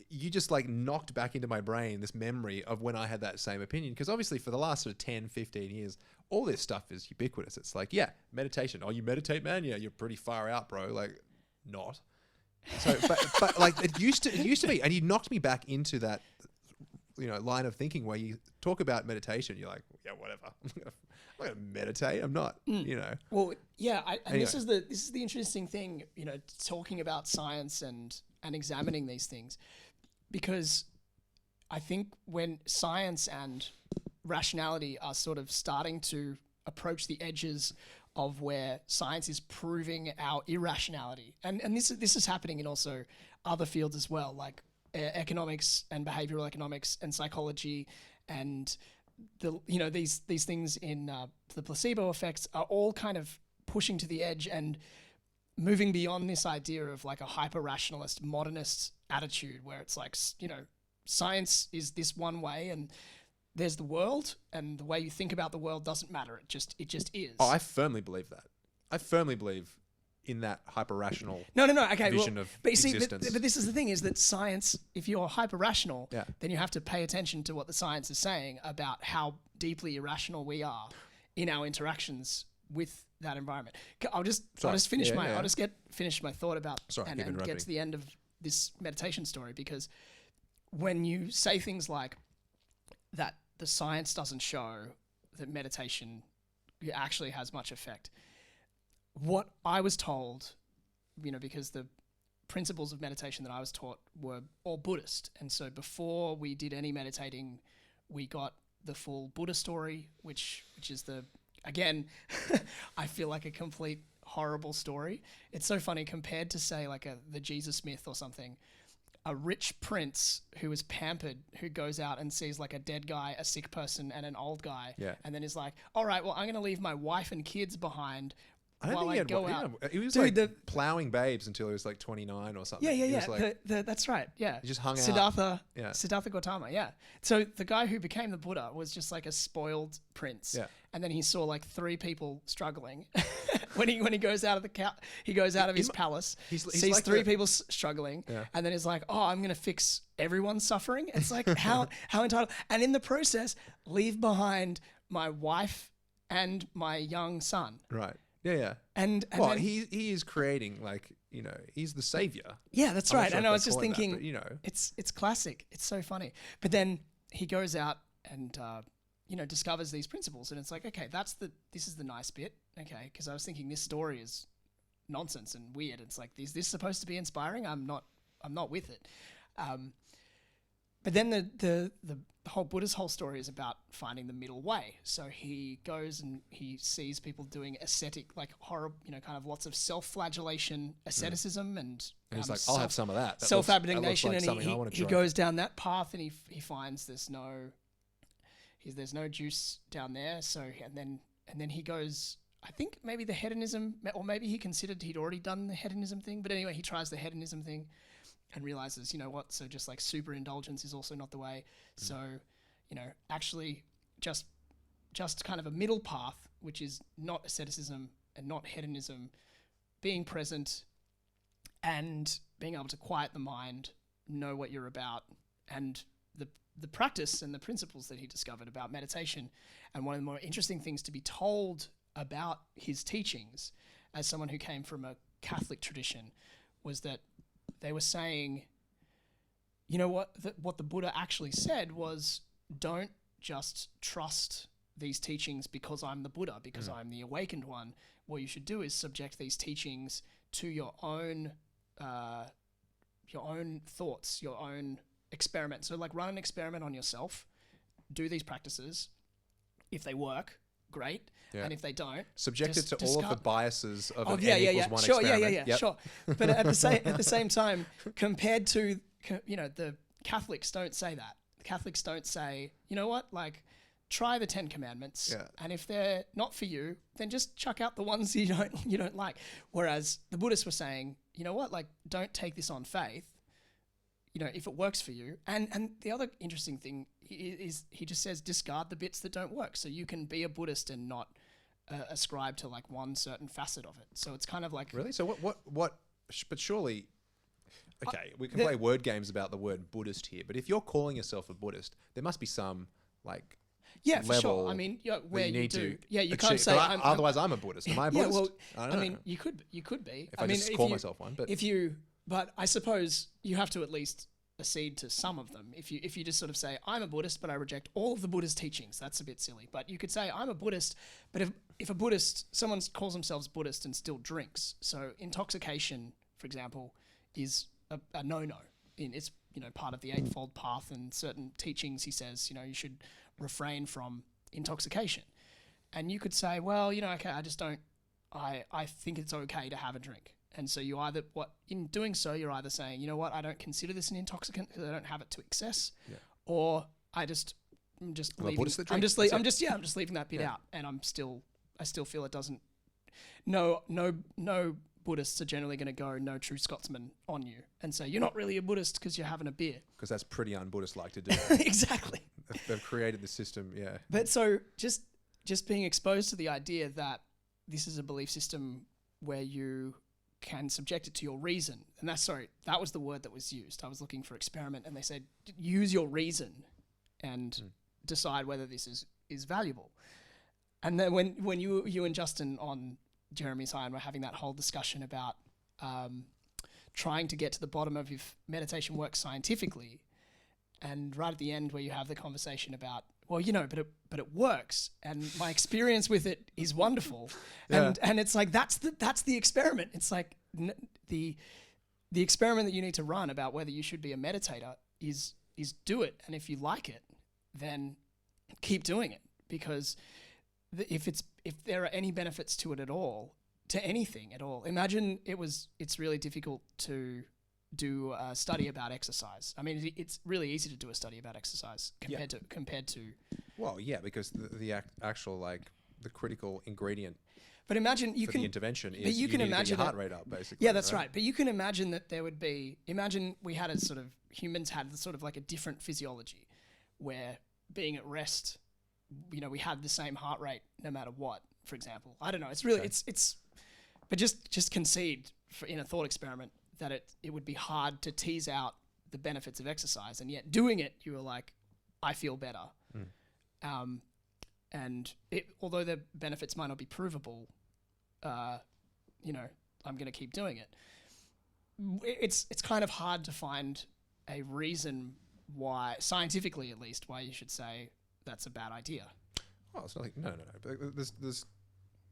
[SPEAKER 2] you just like knocked back into my brain this memory of when I had that same opinion. Because obviously for the last sort of 10, 15 years, all this stuff is ubiquitous. It's like, yeah, meditation. Oh, you meditate, man? Yeah, you're pretty far out, bro. Like, not. So, but like it used to be, and you knocked me back into that, line of thinking where you talk about meditation. You're like, yeah, whatever. I'm not gonna meditate. I'm not.
[SPEAKER 1] Well, yeah. Anyway. This is the interesting thing. Talking about science and examining these things, because I think when science and rationality are sort of starting to approach the edges of where science is proving our irrationality, and this is happening in also other fields as well, like economics and behavioral economics and psychology, and these things in the placebo effects are all kind of pushing to the edge and moving beyond this idea of like a hyper rationalist modernist attitude where it's like science is this one way and there's the world, and the way you think about the world doesn't matter. It just is.
[SPEAKER 2] Oh, I firmly believe that. I firmly believe in that hyper-rational vision of existence.
[SPEAKER 1] But this is the thing, is that science, if you're hyper-rational, then you have to pay attention to what the science is saying about how deeply irrational we are in our interactions with that environment. I'll just finish my thought about and get to the end of this meditation story, because when you say things like that the science doesn't show that meditation actually has much effect. What I was told, because the principles of meditation that I was taught were all Buddhist. And so before we did any meditating, we got the full Buddha story, which is again, I feel like a complete horrible story. It's so funny compared to say like the Jesus myth or something. A rich prince who is pampered, who goes out and sees like a dead guy, a sick person, and an old guy, and then is like, all right, well, I'm going to leave my wife and kids behind while I go out.
[SPEAKER 2] He was plowing babes until he was like 29 or something.
[SPEAKER 1] Yeah. Like, that's right. Yeah.
[SPEAKER 2] He just hung
[SPEAKER 1] out.
[SPEAKER 2] Yeah.
[SPEAKER 1] Siddhartha Gautama. Yeah. So the guy who became the Buddha was just like a spoiled prince. Yeah. And then he saw like 3 people struggling. when he goes out of his palace, sees like 3 people struggling, and then is like, oh, I'm going to fix everyone's suffering. It's like, how entitled. And in the process, leave behind my wife and my young son.
[SPEAKER 2] Right. Yeah.
[SPEAKER 1] And
[SPEAKER 2] then, he is creating he's the savior.
[SPEAKER 1] Yeah, that's right. And I was just thinking,
[SPEAKER 2] that,
[SPEAKER 1] it's classic. It's so funny. But then he goes out and discovers these principles, and it's like, okay, this is the nice bit. Okay, because I was thinking this story is nonsense and weird. It's like, is this supposed to be inspiring? I'm not with it. But then the whole Buddha's whole story is about finding the middle way. So he goes and he sees people doing ascetic, like horror, kind of lots of self-flagellation, asceticism, and
[SPEAKER 2] he's like, I'll have some of that.
[SPEAKER 1] Self-abnegation, like, and he goes down that path, and he finds there's no juice down there. So and then he goes. I think maybe the hedonism, or maybe he considered he'd already done the hedonism thing. But anyway, he tries the hedonism thing and realizes, so just like super indulgence is also not the way. So, actually just kind of a middle path, which is not asceticism and not hedonism, being present and being able to quiet the mind, know what you're about, and the practice and the principles that he discovered about meditation. And one of the more interesting things to be told about his teachings as someone who came from a Catholic tradition was that they were saying, you know what the Buddha actually said was, don't just trust these teachings because I'm the Buddha, because I'm the awakened one. What you should do is subject these teachings to your own thoughts, your own experiment. So like run an experiment on yourself, do these practices. If they work, great. Yeah. And if they don't,
[SPEAKER 2] subject it to all of the biases of an N equals 1 experiment.
[SPEAKER 1] Yep. Sure. But at the same time, compared to, the Catholics don't say that. The Catholics don't say, you know what, like try the 10 Commandments, and if they're not for you, then just chuck out the ones you don't like. Whereas the Buddhists were saying, you know what, like don't take this on faith. If it works for you. And the other interesting thing is he just says discard the bits that don't work. So you can be a Buddhist and not ascribe to like one certain facet of it. So it's kind of like...
[SPEAKER 2] Really? So what but surely... Okay, we can play word games about the word Buddhist here, but if you're calling yourself a Buddhist, there must be some like...
[SPEAKER 1] Yeah, for sure. I mean, where you do... Yeah, you can't say...
[SPEAKER 2] Otherwise, I'm a Buddhist. Am I a Buddhist?
[SPEAKER 1] Yeah, well, I mean, you could be.
[SPEAKER 2] If I just call myself one, but...
[SPEAKER 1] But I suppose you have to at least accede to some of them. If you just sort of say, I'm a Buddhist, but I reject all of the Buddha's teachings, that's a bit silly. But you could say, I'm a Buddhist, but if a Buddhist, someone calls themselves Buddhist and still drinks, so intoxication, for example, is a no-no. It's part of the Eightfold Path, and certain teachings he says, you should refrain from intoxication. And you could say, well, okay, I just don't, I think it's okay to have a drink. And so in doing so, you're either saying, you know what, I don't consider this an intoxicant because I don't have it to excess, or I'm just leaving that bit out, and I still feel it doesn't. No Buddhists are generally going to go no true Scotsman on you and say you're not really a Buddhist because you're having a beer.
[SPEAKER 2] Because that's pretty un-Buddhist-like to do.
[SPEAKER 1] Exactly.
[SPEAKER 2] They've created the system, yeah.
[SPEAKER 1] But so just being exposed to the idea that this is a belief system where you can subject it to your reason. And that was the word that was used. I was looking for experiment, and they said, use your reason and decide whether this is valuable. And then when you and Justin on Jeremy's Iron were having that whole discussion about trying to get to the bottom of if meditation works scientifically, and right at the end where you have the conversation about, well, but it works, and my experience with it is wonderful, and it's like that's the experiment. It's like the experiment that you need to run about whether you should be a meditator is do it, and if you like it, then keep doing it, because if there are any benefits to it at all, to anything at all, imagine it's really difficult to do a study about exercise. I mean, it's really easy to do a study about exercise compared to.
[SPEAKER 2] Well, yeah, because the actual like the critical ingredient.
[SPEAKER 1] But imagine
[SPEAKER 2] the intervention is you can imagine your heart rate up, basically.
[SPEAKER 1] Yeah, that's right. But you can imagine that there would be. Imagine we had humans had sort of like a different physiology, where being at rest, we had the same heart rate no matter what. For example, I don't know. It's really it's. But just concede in a thought experiment that it would be hard to tease out the benefits of exercise, and yet doing it, you were like, I feel better. And although the benefits might not be provable, I'm going to keep doing it. It's kind of hard to find a reason why, scientifically at least, why you should say that's a bad idea.
[SPEAKER 2] Oh, it's not like, no. But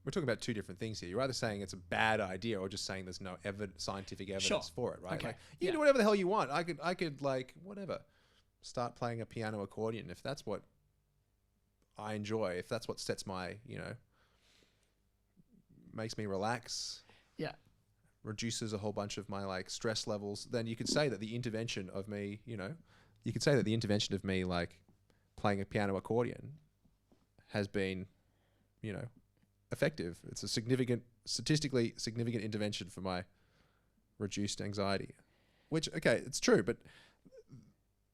[SPEAKER 2] we're talking about two different things here. You're either saying it's a bad idea or just saying there's no scientific evidence for it, right?
[SPEAKER 1] Okay.
[SPEAKER 2] Like, you can do whatever the hell you want. I could like, whatever, start playing a piano accordion if that's what I enjoy, if that's what sets my, makes me relax.
[SPEAKER 1] Yeah.
[SPEAKER 2] Reduces a whole bunch of my like stress levels, then you could say that the intervention of me, like playing a piano accordion has been, effective. It's a statistically significant intervention for my reduced anxiety. Which, okay, it's true, but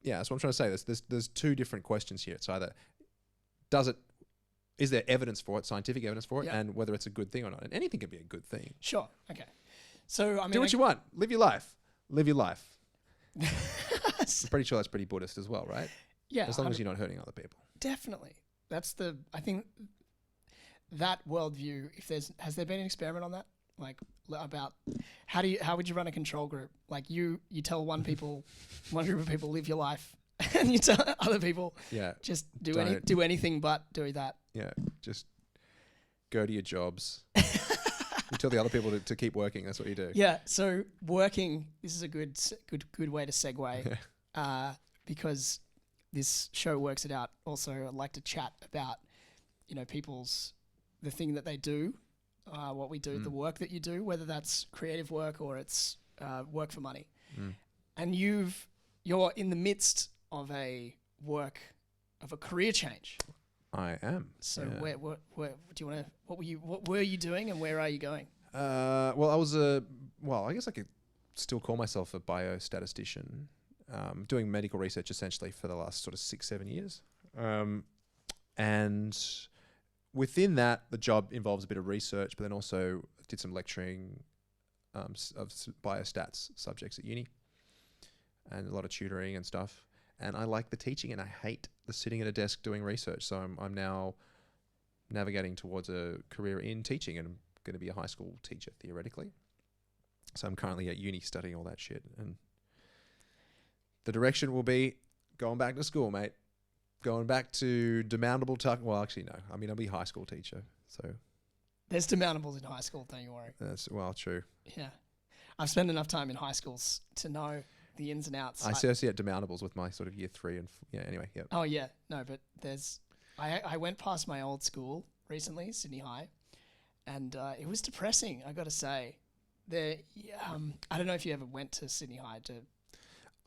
[SPEAKER 2] yeah, that's what I'm trying to say. There's two different questions here. It's either is there evidence for it, scientific evidence for it, and whether it's a good thing or not. And anything can be a good thing.
[SPEAKER 1] Sure. Okay. So, I mean,
[SPEAKER 2] do what you want. Live your life. I'm pretty sure that's pretty Buddhist as well, right?
[SPEAKER 1] Yeah.
[SPEAKER 2] As long as you're not hurting other people.
[SPEAKER 1] Definitely. I think that worldview, has there been an experiment on that? Like about how would you run a control group? Like you tell one group of people live your life, and you tell other people just do anything but do that.
[SPEAKER 2] Yeah, just go to your jobs. You tell the other people to keep working. That's what you do.
[SPEAKER 1] Yeah. So working. This is a good way to segue, because this show works it out. Also, I'd like to chat about the thing that they do. What we do, the work that you do, whether that's creative work or it's work for money. And you're in the midst of a career change.
[SPEAKER 2] I am.
[SPEAKER 1] So where do you want to? What were you doing, and where are you going?
[SPEAKER 2] Well, I guess I could still call myself a biostatistician, doing medical research essentially for the last sort of 6-7 years, and within that, the job involves a bit of research, but then also did some lecturing of biostats subjects at uni, and a lot of tutoring and stuff. And I like the teaching, and I hate the sitting at a desk doing research. So I'm now navigating towards a career in teaching, and I'm going to be a high school teacher theoretically. So I'm currently at uni studying all that shit, and the direction will be going back to school, mate. Going back to demountable tuck. Well, actually, no. I mean, I'll be a high school teacher. So
[SPEAKER 1] there's demountables in high school. Don't you worry.
[SPEAKER 2] That's true.
[SPEAKER 1] Yeah, I've spent enough time in high schools to know the ins and outs.
[SPEAKER 2] I associate demountables with my sort of year 3 and anyway. Yeah.
[SPEAKER 1] Oh yeah, no, but I went past my old school recently, Sydney High, and it was depressing. I got to say, I don't know if you ever went to Sydney High to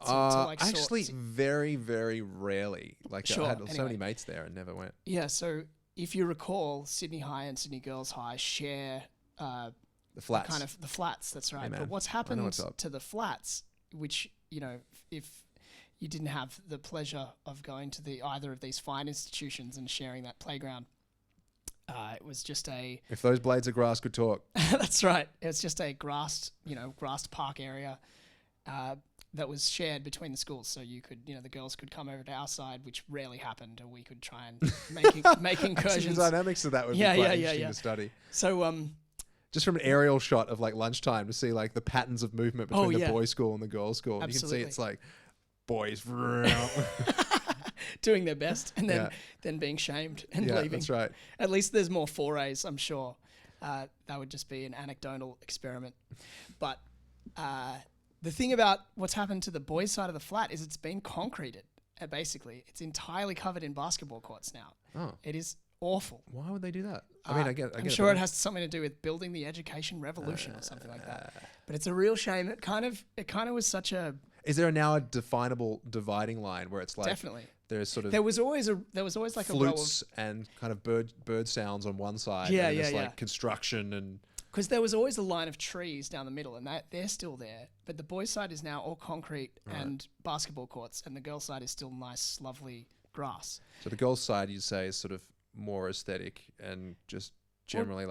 [SPEAKER 2] actually, very, very rarely. Like,
[SPEAKER 1] sure,
[SPEAKER 2] I had so many mates there and never went.
[SPEAKER 1] Yeah, so if you recall, Sydney High and Sydney Girls High share
[SPEAKER 2] the flats.
[SPEAKER 1] Kind of the flats, that's right.
[SPEAKER 2] Hey,
[SPEAKER 1] but what's happened to the flats, which, if you didn't have the pleasure of going to either of these fine institutions and sharing that playground, it was just
[SPEAKER 2] if those blades of grass could talk.
[SPEAKER 1] That's right. It's just a grassed park area that was shared between the schools. So you could, the girls could come over to our side, which rarely happened, or we could try and make incursions.
[SPEAKER 2] The dynamics of that would be quite interesting to study.
[SPEAKER 1] So,
[SPEAKER 2] just from an aerial shot of like lunchtime to see like the patterns of movement between the boys' school and the girls' school. And you can see it's like boys
[SPEAKER 1] doing their best and then being shamed and leaving.
[SPEAKER 2] That's right.
[SPEAKER 1] At least there's more forays, I'm sure. That would just be an anecdotal experiment. But the thing about what's happened to the boys' side of the flat is it's been concreted. Basically, it's entirely covered in basketball courts now. Oh. It is awful.
[SPEAKER 2] Why would they do that? I mean,
[SPEAKER 1] I'm sure it has something to do with building the education revolution or something like that. But it's a real shame. It kind of was such a.
[SPEAKER 2] Is there now a definable dividing line where it's like
[SPEAKER 1] definitely
[SPEAKER 2] there's sort of
[SPEAKER 1] there was always like
[SPEAKER 2] flutes
[SPEAKER 1] a row of
[SPEAKER 2] and kind of bird sounds on one side.
[SPEAKER 1] Yeah,
[SPEAKER 2] and there's like construction and.
[SPEAKER 1] Because there was always a line of trees down the middle, and they're still there. But the boys' side is now all concrete and basketball courts, and the girls' side is still nice, lovely grass.
[SPEAKER 2] So the girls' side, you'd say, is sort of more aesthetic and just generally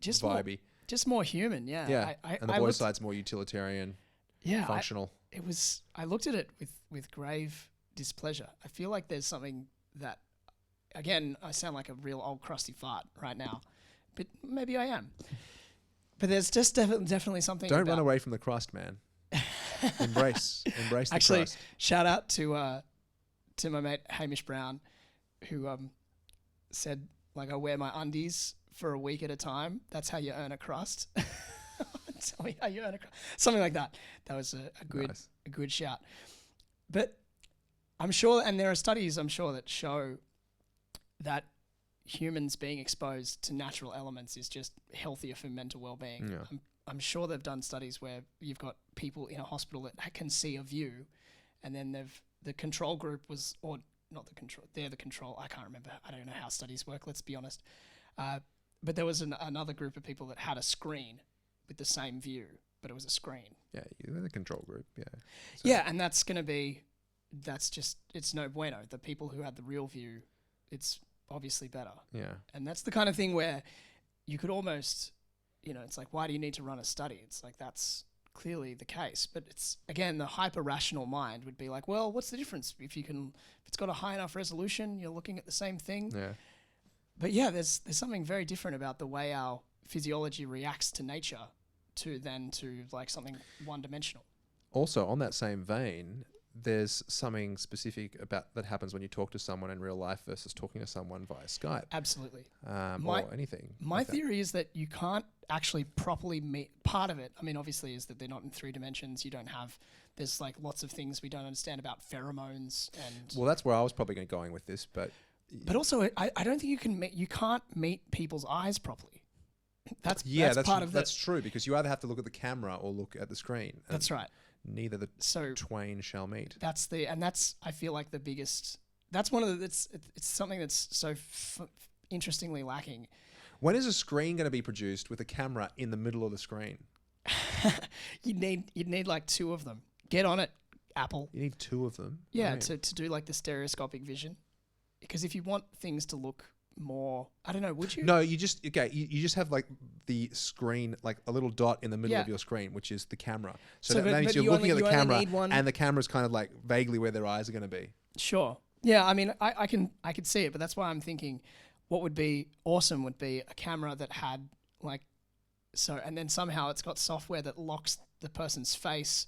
[SPEAKER 2] just vibey.
[SPEAKER 1] Just more human, yeah.
[SPEAKER 2] Yeah, and the boys' side's more utilitarian, functional.
[SPEAKER 1] I looked at it with grave displeasure. I feel like there's something that, again, I sound like a real old crusty fart right now, but maybe I am. But there's just definitely something.
[SPEAKER 2] Don't run away from the crust, man. Embrace the crust.
[SPEAKER 1] Actually, shout out to my mate Hamish Brown, who said, like, I wear my undies for a week at a time. That's how you earn a crust. Tell me how you earn a crust. Something like that. That was a good shout. But I'm sure, and there are studies I'm sure that show that humans being exposed to natural elements is just healthier for mental well-being. Yeah. I'm sure they've done studies where you've got people in a hospital that can see a view, and then the control group was, or not the control, they're the control. I can't remember. I don't know how studies work, let's be honest. But there was another group of people that had a screen with the same view, but it was a screen.
[SPEAKER 2] Yeah, you're the control group, yeah. So
[SPEAKER 1] yeah, and it's no bueno. The people who had the real view, it's obviously better.
[SPEAKER 2] Yeah.
[SPEAKER 1] And that's the kind of thing where you could almost, it's like, why do you need to run a study? It's like, that's clearly the case. But it's, again, the hyper-rational mind would be like, well, what's the difference? If it's got a high enough resolution, you're looking at the same thing.
[SPEAKER 2] Yeah.
[SPEAKER 1] But yeah, there's something very different about the way our physiology reacts to nature to like something one-dimensional.
[SPEAKER 2] Also, on that same vein, there's something specific about that happens when you talk to someone in real life versus talking to someone via Skype.
[SPEAKER 1] Absolutely.
[SPEAKER 2] Or anything.
[SPEAKER 1] My theory is that you can't actually properly meet. Part of it, I mean, obviously, is that they're not in 3 dimensions. You don't have. There's like lots of things we don't understand about pheromones and.
[SPEAKER 2] Well, that's where I was probably going with this, but.
[SPEAKER 1] But also, I don't think you can't meet people's eyes properly. That's part of
[SPEAKER 2] that's true, because you either have to look at the camera or look at the screen.
[SPEAKER 1] That's right.
[SPEAKER 2] Neither the twain shall meet.
[SPEAKER 1] That's I feel like the biggest. That's one of the. It's something that's so interestingly lacking.
[SPEAKER 2] When is a screen going to be produced with a camera in the middle of the screen?
[SPEAKER 1] You'd need like 2 of them. Get on it, Apple.
[SPEAKER 2] You need 2 of them.
[SPEAKER 1] Yeah,
[SPEAKER 2] right.
[SPEAKER 1] to do like the stereoscopic vision. Because if you want things to look more, I don't know, would you?
[SPEAKER 2] No, you just have like the screen, like a little dot in the middle of your screen, which is the camera. So that means you're looking at the camera, and the camera's kind of like vaguely where their eyes are going to be.
[SPEAKER 1] Sure. Yeah, I mean, I could see it, but that's why I'm thinking what would be awesome would be a camera that had like, and then somehow it's got software that locks the person's face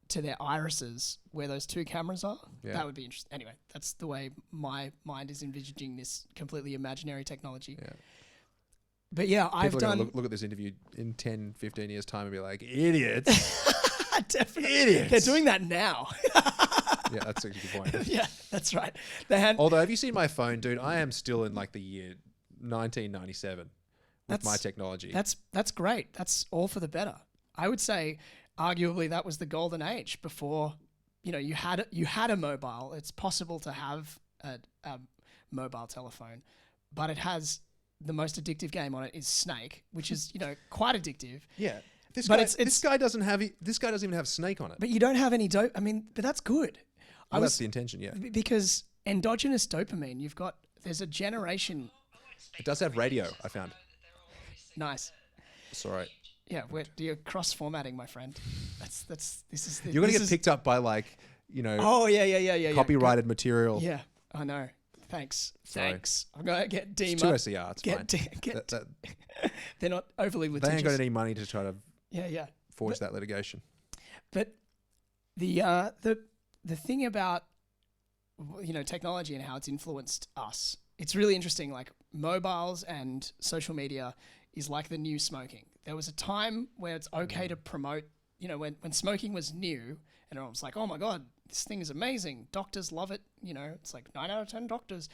[SPEAKER 1] to their irises where those 2 cameras are. Yeah. That would be interesting. Anyway, that's the way my mind is envisaging this completely imaginary technology. Yeah. But yeah, I've done...
[SPEAKER 2] Look at this interview in 10, 15 years' time and be like, idiots.
[SPEAKER 1] Definitely.
[SPEAKER 2] Idiots.
[SPEAKER 1] They're doing that now.
[SPEAKER 2] Yeah, that's actually a good point.
[SPEAKER 1] Yeah, that's right.
[SPEAKER 2] Although, have you seen my phone, dude? I am still in like the year 1997 with my technology.
[SPEAKER 1] That's great. That's all for the better. I would say... Arguably, that was the golden age before, you had a mobile. It's possible to have a mobile telephone, but it has the most addictive game on it is Snake, which is quite addictive.
[SPEAKER 2] Yeah, this guy doesn't even have Snake on it.
[SPEAKER 1] But you don't have any dope. I mean, but that's good.
[SPEAKER 2] Well, that's the intention, yeah.
[SPEAKER 1] Because endogenous dopamine, there's a generation.
[SPEAKER 2] It does have radio, I found.
[SPEAKER 1] Nice.
[SPEAKER 2] Sorry.
[SPEAKER 1] Yeah, you're cross-formatting, my friend.
[SPEAKER 2] You're going to get picked up by
[SPEAKER 1] Oh, yeah.
[SPEAKER 2] copyrighted material.
[SPEAKER 1] Yeah, I know. Thanks. I'm going to get DEMA.
[SPEAKER 2] It's 2 SCR, it's fine.
[SPEAKER 1] They're not overly litigious.
[SPEAKER 2] They ain't got any money to try to forge that litigation.
[SPEAKER 1] But the thing about technology and how it's influenced us, it's really interesting. Like mobiles and social media is like the new smoking. There was a time where it's okay to promote, when smoking was new and everyone was like, oh my God, this thing is amazing. Doctors love it. It's like 9 out of 10 doctors.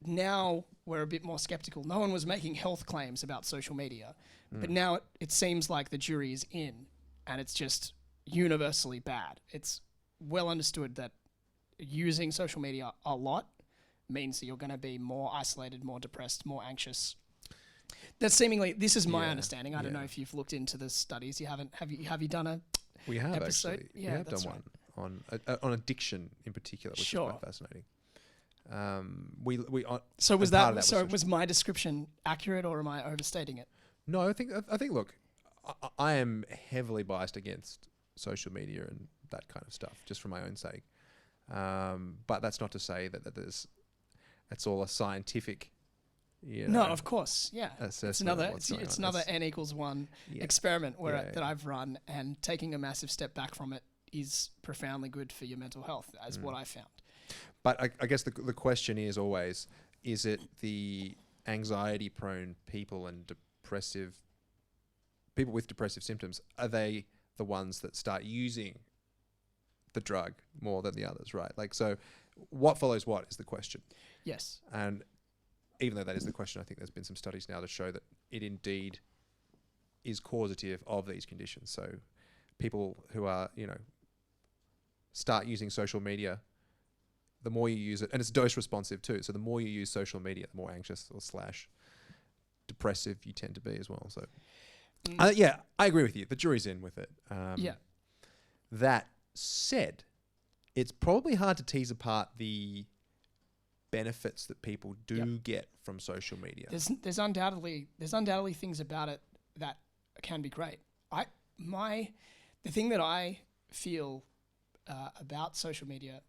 [SPEAKER 1] Now we're a bit more skeptical. No one was making health claims about social media, but now it seems like the jury is in and it's just universally bad. It's well understood that using social media a lot means that you're going to be more isolated, more depressed, more anxious. That's seemingly, this is my understanding. I don't know if you've looked into the studies. You haven't, have you done a
[SPEAKER 2] We have
[SPEAKER 1] episode?
[SPEAKER 2] Actually. Yeah, we have done one on addiction in particular, which is quite fascinating.
[SPEAKER 1] Was my description accurate or am I overstating it?
[SPEAKER 2] No, I think look, I am heavily biased against social media and that kind of stuff, just for my own sake. But that's not to say that it's all a scientific.
[SPEAKER 1] No, of course, yeah. It's another N equals 1 experiment that I've run, and taking a massive step back from it is profoundly good for your mental health, as what I found.
[SPEAKER 2] But I guess the question is always, is it the anxiety-prone people and people with depressive symptoms, are they the ones that start using the drug more than the others, right? Like, so what follows what is the question.
[SPEAKER 1] Yes.
[SPEAKER 2] And even though that is the question, I think there's been some studies now to show that it indeed is causative of these conditions. So people who are, start using social media, the more you use it, and it's dose responsive too. So the more you use social media, the more anxious or / depressive you tend to be as well. So I agree with you. The jury's in with it. That said, it's probably hard to tease apart the benefits that people do get from social media.
[SPEAKER 1] There's undoubtedly things about it that can be great. the thing that I feel about social media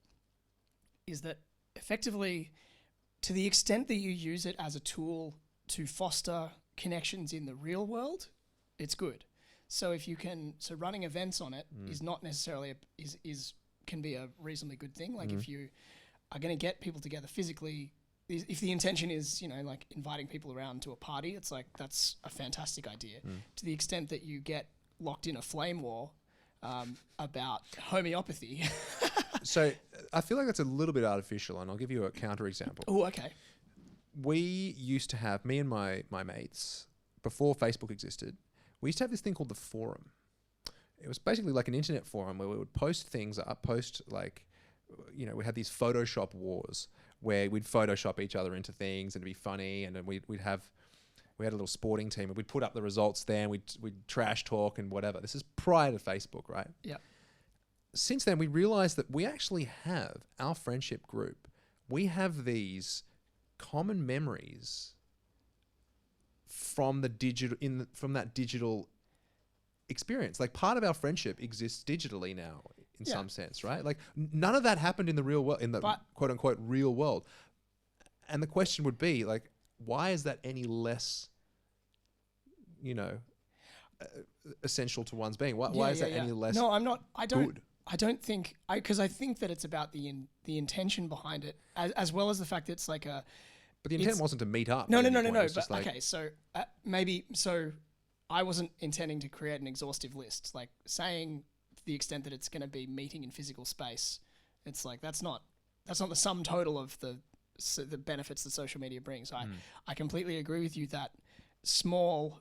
[SPEAKER 1] is that effectively, to the extent that you use it as a tool to foster connections in the real world, it's good. So if you can, so running events on it is not necessarily can be a reasonably good thing. Like if you are going to get people together physically, if the intention is, you know, like inviting people around to a party, it's like, that's a fantastic idea. To the extent that you get locked in a flame war about homeopathy.
[SPEAKER 2] So I feel like that's a little bit artificial, and I'll give you a counter example.
[SPEAKER 1] Oh, okay.
[SPEAKER 2] We used to have, me and my mates, before Facebook existed, we used to have this thing called the forum. It was basically like an internet forum where we would post things up, like, you know, we had these Photoshop wars where we'd Photoshop each other into things and it'd be funny, and then we had a little sporting team and we'd put up the results there and we'd trash talk and whatever. This is prior to Facebook, right?
[SPEAKER 1] Yeah.
[SPEAKER 2] Since then, we realized that we actually have our friendship group. We have these common memories from the digital from that digital experience. Like, part of our friendship exists digitally now in some sense, right? Like, none of that happened in the real world, in the quote unquote real world. And the question would be, like, why is that any less, you know, essential to one's being? Why is that any less?
[SPEAKER 1] No, I'm not. I don't think, because I think that it's about the intention behind it, as well as the fact that it's like a.
[SPEAKER 2] But the intent wasn't to meet up.
[SPEAKER 1] No. But like, okay, so I wasn't intending to create an exhaustive list. Like, saying to the extent that it's going to be meeting in physical space, it's like that's not the sum total of the benefits that social media brings. I completely agree with you that small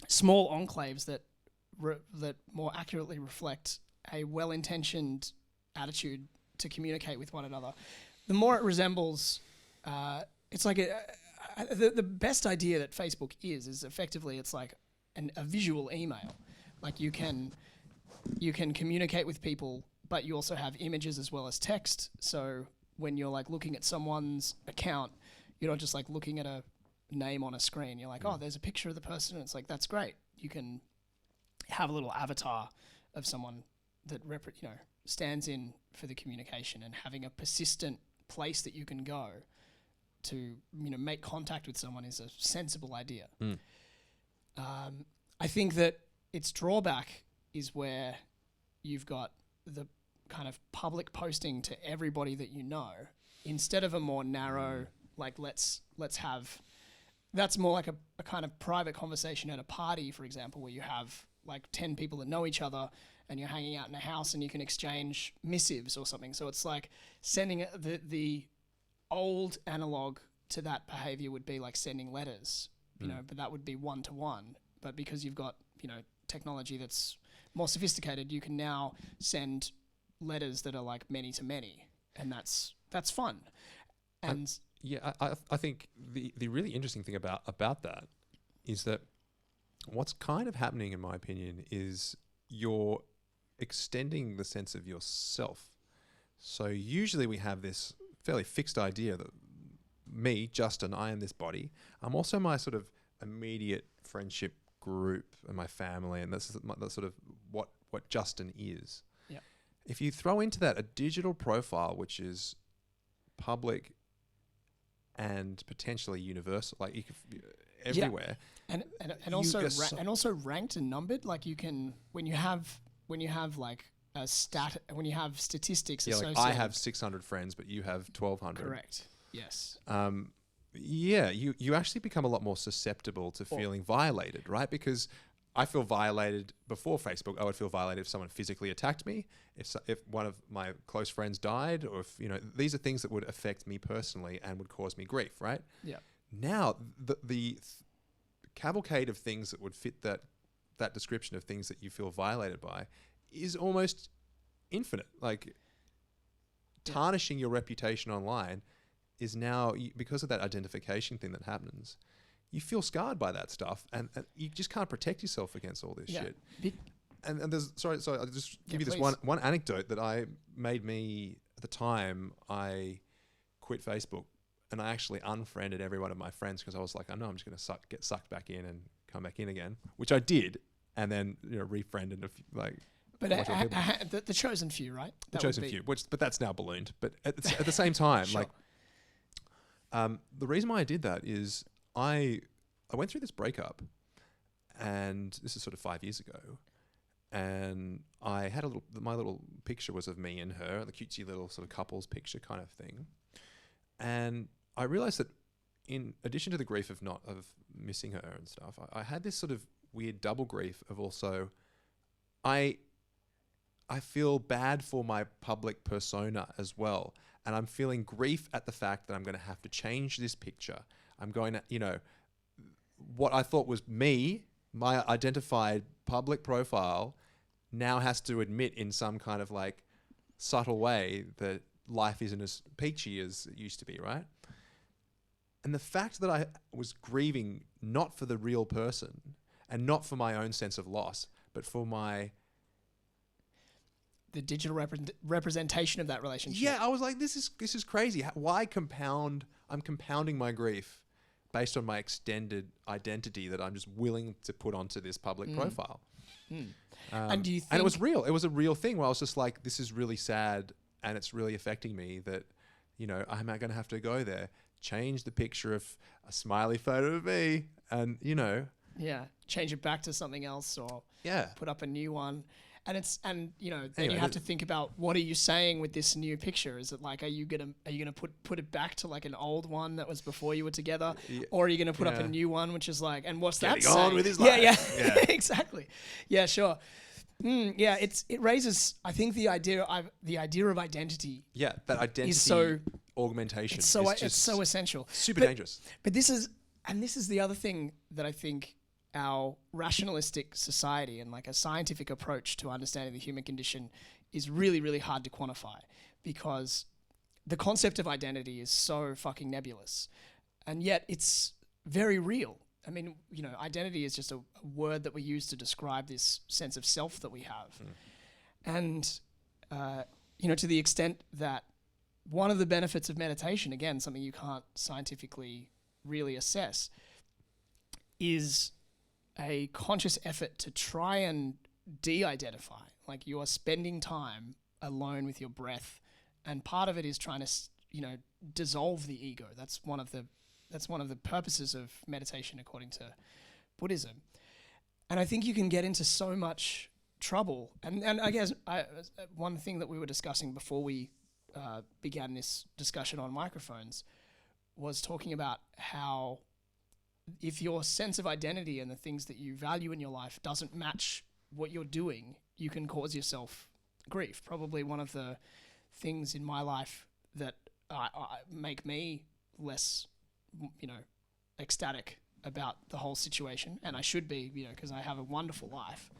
[SPEAKER 1] enclaves that more accurately reflect a well-intentioned attitude to communicate with one another, the more it resembles. It's like the best idea that Facebook is effectively, it's like a visual email. Like, you can communicate with people, but you also have images as well as text. So when you're like looking at someone's account, you're not just like looking at a name on a screen. You're like, oh, there's a picture of the person. And it's like, that's great. You can have a little avatar of someone that stands in for the communication, and having a persistent place that you can go to make contact with someone is a sensible idea. I think that its drawback is where you've got the kind of public posting to everybody that you know, instead of a more narrow, like, let's have, that's more like a kind of private conversation at a party, for example, where you have like 10 people that know each other and you're hanging out in a house and you can exchange missives or something. So it's like sending the old analog to that behavior would be like sending letters, but that would be one-to-one. But because you've got, technology that's more sophisticated, you can now send letters that are like many to many, and that's fun. And
[SPEAKER 2] I think the really interesting thing about that is that what's kind of happening, in my opinion, is you're extending the sense of yourself. So usually we have this fairly fixed idea that me, Justin, I am this body. I'm also my sort of immediate friendship group and my family, and that's sort of what Justin is.
[SPEAKER 1] Yeah.
[SPEAKER 2] If you throw into that a digital profile which is public and potentially universal, like you could everywhere,
[SPEAKER 1] and also ranked and numbered, like you can when you have like a when you have statistics associated.
[SPEAKER 2] Like I have 600 friends, but you have 1,200.
[SPEAKER 1] Correct. Yes.
[SPEAKER 2] You actually become a lot more susceptible to feeling violated, right? Because I feel violated before Facebook. I would feel violated if someone physically attacked me, if one of my close friends died, or if these are things that would affect me personally and would cause me grief, right?
[SPEAKER 1] Yeah.
[SPEAKER 2] Now the cavalcade of things that would fit that description of things that you feel violated by is almost infinite. Like tarnishing your reputation online is now, because of that identification thing that happens, you feel scarred by that stuff, and you just can't protect yourself against all this shit. And there's sorry, I'll just give you this one anecdote that made me, at the time I quit Facebook, and I actually unfriended every one of my friends because I was like, I know I'm just going to get sucked back in and come back in again, which I did. and then refriend and like.
[SPEAKER 1] But the chosen few, right?
[SPEAKER 2] The chosen few, but that's now ballooned. But at the same time, sure. The reason why I did that is I went through this breakup, and this is sort of 5 years ago, and I had my little picture was of me and her, the cutesy little sort of couples picture kind of thing, and I realized that in addition to the grief of missing her and stuff, I had this sort of weird double grief of also, I feel bad for my public persona as well. And I'm feeling grief at the fact that I'm going to have to change this picture. I'm going to, what I thought was me, my identified public profile, now has to admit in some kind of like subtle way that life isn't as peachy as it used to be, right? And the fact that I was grieving not for the real person and not for my own sense of loss, but for
[SPEAKER 1] the digital representation of that relationship.
[SPEAKER 2] Yeah, I was like, this is crazy. Why compound? I'm compounding my grief based on my extended identity that I'm just willing to put onto this public profile.
[SPEAKER 1] And do you think...
[SPEAKER 2] And it was real. It was a real thing where I was just like, this is really sad and it's really affecting me that, I'm going to have to go there, change the picture of a smiley photo of me and,
[SPEAKER 1] Yeah, change it back to something else or put up a new one. And then you have to think about, what are you saying with this new picture? Is it like, are you gonna put it back to like an old one that was before you were together, or are you gonna put up a new one which is like, and what's that saying?
[SPEAKER 2] On with his life.
[SPEAKER 1] Yeah. Exactly. Yeah, sure. It raises, I think, the idea of identity.
[SPEAKER 2] Yeah, that identity is augmentation.
[SPEAKER 1] It's so essential.
[SPEAKER 2] Super dangerous.
[SPEAKER 1] But this is the other thing that I think our rationalistic society and like a scientific approach to understanding the human condition is really, really hard to quantify, because the concept of identity is so fucking nebulous, and yet it's very real. I mean, identity is just a word that we use to describe this sense of self that we have. And, to the extent that one of the benefits of meditation, again, something you can't scientifically really assess, is a conscious effort to try and de-identify. Like, you are spending time alone with your breath, and part of it is trying to, dissolve the ego. That's one of the purposes of meditation, according to Buddhism. And I think you can get into so much trouble. And I guess one thing that we were discussing before we began this discussion on microphones was talking about how, if your sense of identity and the things that you value in your life doesn't match what you're doing, you can cause yourself grief. Probably one of the things in my life that make me less, ecstatic about the whole situation, and I should be, because I have a wonderful life,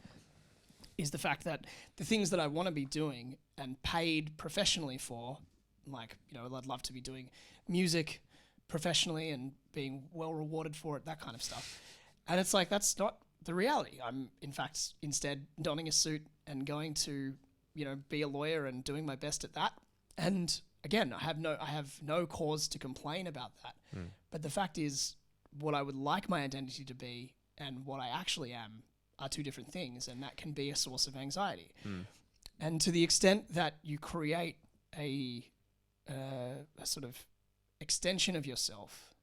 [SPEAKER 1] is the fact that the things that I want to be doing and paid professionally for, like, I'd love to be doing music professionally and being well rewarded for it, that kind of stuff. And it's like, that's not the reality. I'm, in fact, instead donning a suit and going to, be a lawyer and doing my best at that. And again, I have no cause to complain about that. But the fact is, what I would like my identity to be and what I actually am are two different things, and that can be a source of anxiety. And to the extent that you create a sort of extension of yourself,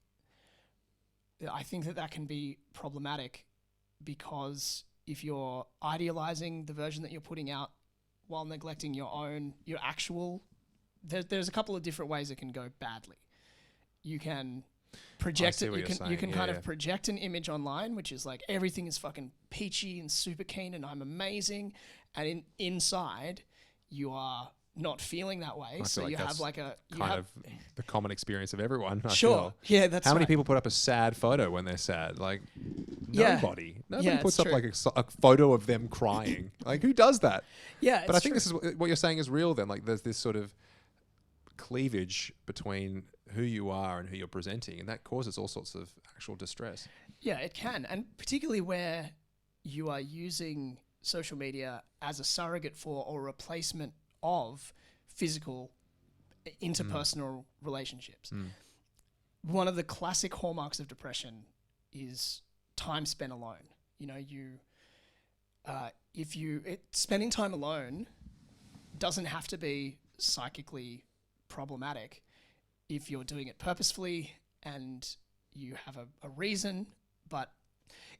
[SPEAKER 1] I think that can be problematic, because if you're idealizing the version that you're putting out while neglecting your actual, there's a couple of different ways it can go badly. You can project it. You can kind of project an image online, which is like, everything is fucking peachy and super keen and I'm amazing, and inside you are not feeling that way. So you have like
[SPEAKER 2] the common experience of everyone.
[SPEAKER 1] Sure. Yeah, that's
[SPEAKER 2] how many people put up a sad photo when they're sad? Like, nobody. Nobody puts up like a photo of them crying. Like, who does that?
[SPEAKER 1] Yeah.
[SPEAKER 2] But I think this is what you're saying is real then. Like, there's this sort of cleavage between who you are and who you're presenting, and that causes all sorts of actual distress. Yeah,
[SPEAKER 1] it can. And particularly where you are using social media as a surrogate for or replacement of physical interpersonal relationships. One of the classic hallmarks of depression is time spent alone. spending time alone doesn't have to be psychically problematic if you're doing it purposefully and you have a reason. But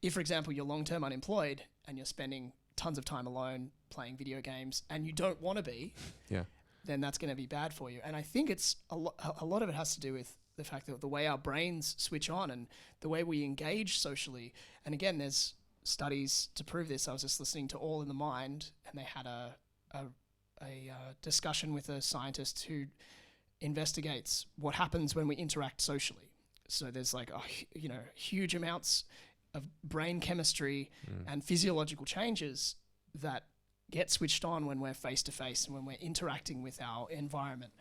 [SPEAKER 1] if, for example, you're long-term unemployed and you're spending tons of time alone playing video games and you don't want to be, then that's going to be bad for you. And I think it's a lot of it has to do with the fact that the way our brains switch on and the way we engage socially. And again, there's studies to prove this. I was just listening to All in the Mind, and they had a discussion with a scientist who investigates what happens when we interact socially. So there's like huge amounts of brain chemistry and physiological changes that get switched on when we're face to face and when we're interacting with our environment.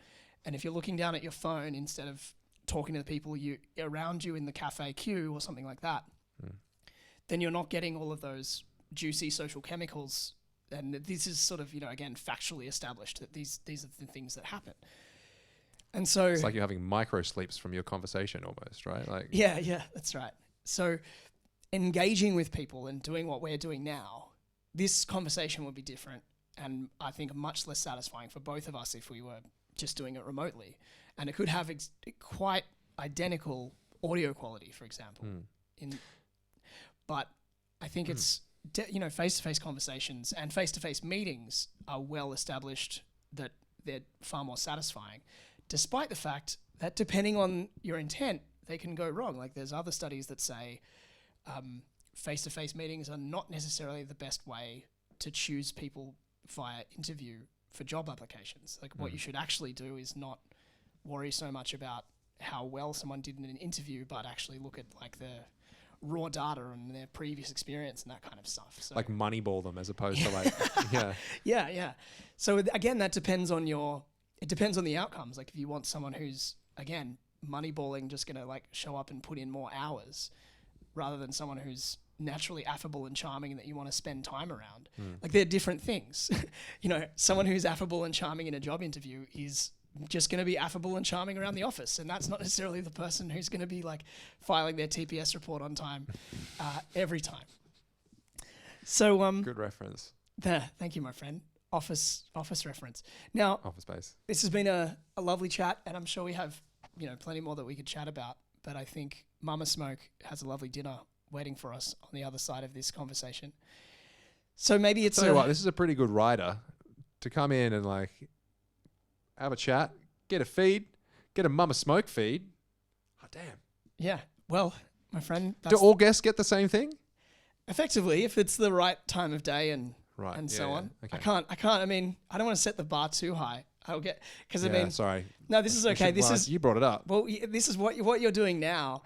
[SPEAKER 1] And if you're looking down at your phone instead of talking to the people around you in the cafe queue or something like that, then you're not getting all of those juicy social chemicals. And this is sort of, again, factually established that these are the things that happen. And so
[SPEAKER 2] it's like you're having micro sleeps from your conversation almost, right? Like
[SPEAKER 1] yeah, that's right. So engaging with people and doing what we're doing now, this conversation would be different and I think much less satisfying for both of us if we were just doing it remotely. And it could have quite identical audio quality, for example. But I think it's face-to-face conversations and face-to-face meetings are well established that they're far more satisfying, despite the fact that depending on your intent, they can go wrong. Like there's other studies that say face-to-face meetings are not necessarily the best way to choose people via interview for job applications. Like what you should actually do is not worry so much about how well someone did in an interview, but actually look at like the raw data and their previous experience and that kind of stuff. So
[SPEAKER 2] like moneyball them as opposed to like,
[SPEAKER 1] yeah. So again, that depends on it depends on the outcomes. Like if you want someone who's, again, moneyballing, just going to like show up and put in more hours rather than someone who's naturally affable and charming and that you want to spend time around. Like they're different things. Someone who's affable and charming in a job interview is just going to be affable and charming around the office, and that's not necessarily the person who's going to be like filing their TPS report on time every time. So
[SPEAKER 2] good reference.
[SPEAKER 1] Thank you, my friend. Office reference. Now,
[SPEAKER 2] Office Space.
[SPEAKER 1] This has been a lovely chat, and I'm sure we have plenty more that we could chat about. But I think Mama Smoke has a lovely dinner waiting for us on the other side of this conversation. So maybe it's.
[SPEAKER 2] Tell you what, this is a pretty good rider to come in and like have a chat, get a feed, get a Mama Smoke feed. Oh damn.
[SPEAKER 1] Yeah. Well, my friend.
[SPEAKER 2] Do all guests get the same thing?
[SPEAKER 1] Effectively, if it's the right time of day and so on. Okay. I can't. I mean, I don't want to set the bar too high. I'll get
[SPEAKER 2] sorry.
[SPEAKER 1] No, this is okay.
[SPEAKER 2] You brought it up.
[SPEAKER 1] Well, this is what you're doing now.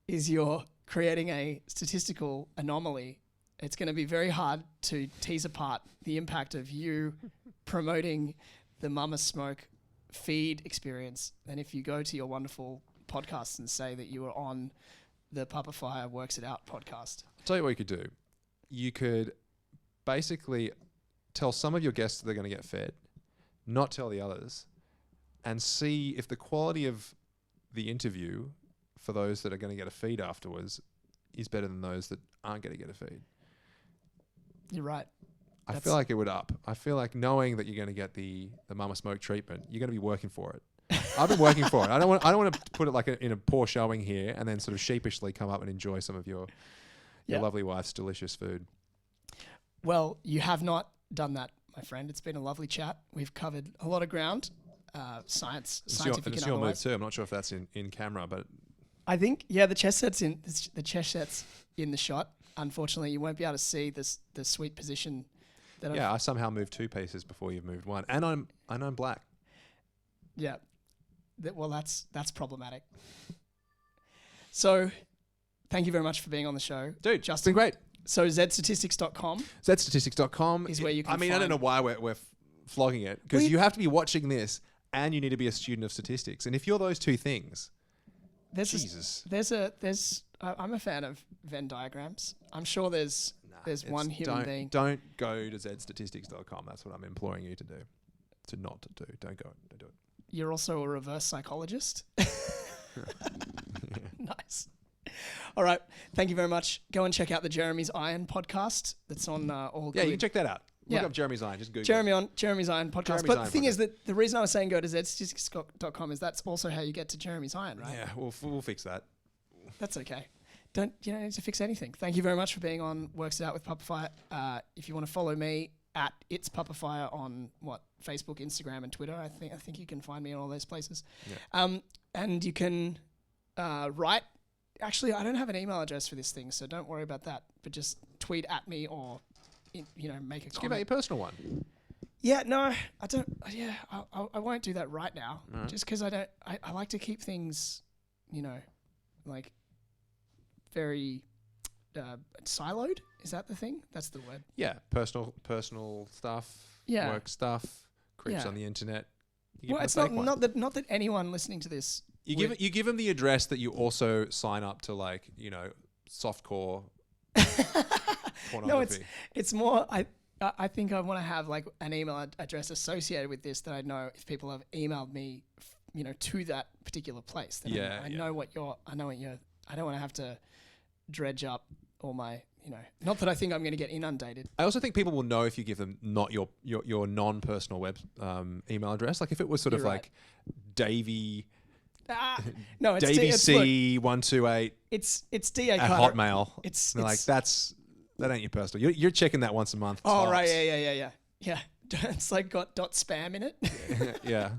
[SPEAKER 1] Is you're creating a statistical anomaly. It's going to be very hard to tease apart the impact of you promoting the Mama Smoke feed experience than if you go to your wonderful podcast and say that you were on the Papa Fire Works It Out podcast.
[SPEAKER 2] I'll tell you what you could do. You could basically tell some of your guests that they're going to get fed, not tell the others, and see if the quality of the interview for those that are going to get a feed afterwards is better than those that aren't going to get a feed.
[SPEAKER 1] You're right.
[SPEAKER 2] I feel like it would up. I feel like knowing that you're going to get the Mama Smoke treatment, you're going to be working for it. I've been working for it. I don't want to put it like in a poor showing here and then sort of sheepishly come up and enjoy some of your lovely wife's delicious food.
[SPEAKER 1] Well, you have not done that, my friend. It's been a lovely chat. We've covered a lot of ground, scientific and otherwise.
[SPEAKER 2] It's your move too. I'm not sure if that's in camera, but
[SPEAKER 1] I think the chess set's in the shot. Unfortunately, you won't be able to see the sweet position.
[SPEAKER 2] I somehow moved 2 pieces before you've moved 1, and I'm black.
[SPEAKER 1] Yeah, that's problematic. So, thank you very much for being on the show,
[SPEAKER 2] dude.
[SPEAKER 1] Justin.
[SPEAKER 2] It's been great.
[SPEAKER 1] So Zedstatistics.com.
[SPEAKER 2] Zedstatistics.com
[SPEAKER 1] is where you can.
[SPEAKER 2] I don't know why we're flogging it, because you have to be watching this and you need to be a student of statistics, and if you're those 2 things,
[SPEAKER 1] I'm a fan of Venn diagrams. I'm sure there's one human being.
[SPEAKER 2] Don't go to Zedstatistics.com. That's what I'm imploring you to do. Don't do it.
[SPEAKER 1] You're also a reverse psychologist. Nice. All right. Thank you very much. Go and check out the Jeremy's Iron podcast. That's on all.
[SPEAKER 2] Yeah, you can check that out. Look up Jeremy's Iron. Just Google
[SPEAKER 1] Jeremy's Iron podcast.
[SPEAKER 2] Jeremy's
[SPEAKER 1] but
[SPEAKER 2] Iron
[SPEAKER 1] the thing
[SPEAKER 2] podcast.
[SPEAKER 1] is that the reason I was saying go to zedstatistics.com is that's also how you get to Jeremy's Iron, right?
[SPEAKER 2] Yeah, we'll fix that.
[SPEAKER 1] That's okay. You don't need to fix anything. Thank you very much for being on Works It Out with Pupafire. If you want to follow me at It's Pupafire on Facebook, Instagram, and Twitter, I think you can find me in all those places. Yeah. And you can write. Actually, I don't have an email address for this thing, so don't worry about that. But just tweet at me or make a comment.
[SPEAKER 2] Give out your personal one.
[SPEAKER 1] Yeah, no, I don't. Yeah, I won't do that right now. Just because I don't. I like to keep things, like very siloed. Is that the thing? That's the word.
[SPEAKER 2] Yeah, personal stuff.
[SPEAKER 1] Yeah.
[SPEAKER 2] Work stuff. Creeps on the internet.
[SPEAKER 1] Well, it's not that anyone listening to this.
[SPEAKER 2] You give them the address that you also sign up to, softcore pornography.
[SPEAKER 1] No, it's more. I think I want to have like an email address associated with this that I know if people have emailed me, to that particular place. Then I know what you're. I don't want to have to dredge up all my. Not that I think I'm going to get inundated.
[SPEAKER 2] I also think people will know if you give them not your non-personal web email address. Like if it was sort of like Davey.
[SPEAKER 1] No, it's
[SPEAKER 2] DVC128.
[SPEAKER 1] It's DA
[SPEAKER 2] at
[SPEAKER 1] Carter.
[SPEAKER 2] Hotmail. It's like that ain't your personal. You're checking that once a month.
[SPEAKER 1] Oh tops. Right, yeah. It's like got .spam in it.
[SPEAKER 2] Yeah.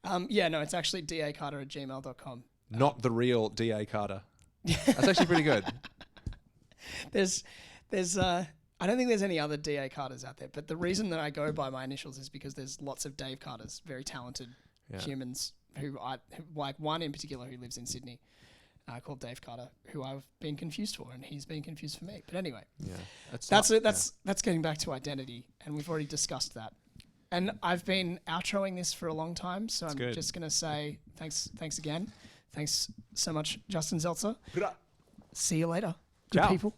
[SPEAKER 1] No, it's actually dacarter@gmail.com.
[SPEAKER 2] Not the real DA Carter. That's actually pretty good.
[SPEAKER 1] There's I don't think there's any other DA Carters out there, but the reason that I go by my initials is because there's lots of Dave Carters, very talented humans who like one in particular who lives in Sydney, called Dave Carter, who I've been confused for, and he's been confused for me. But anyway, that's getting back to identity, and we've already discussed that. And I've been outroing this for a long time, so I'm just gonna say thanks again. Thanks so much, Justin Zeltzer. See you later. Good people.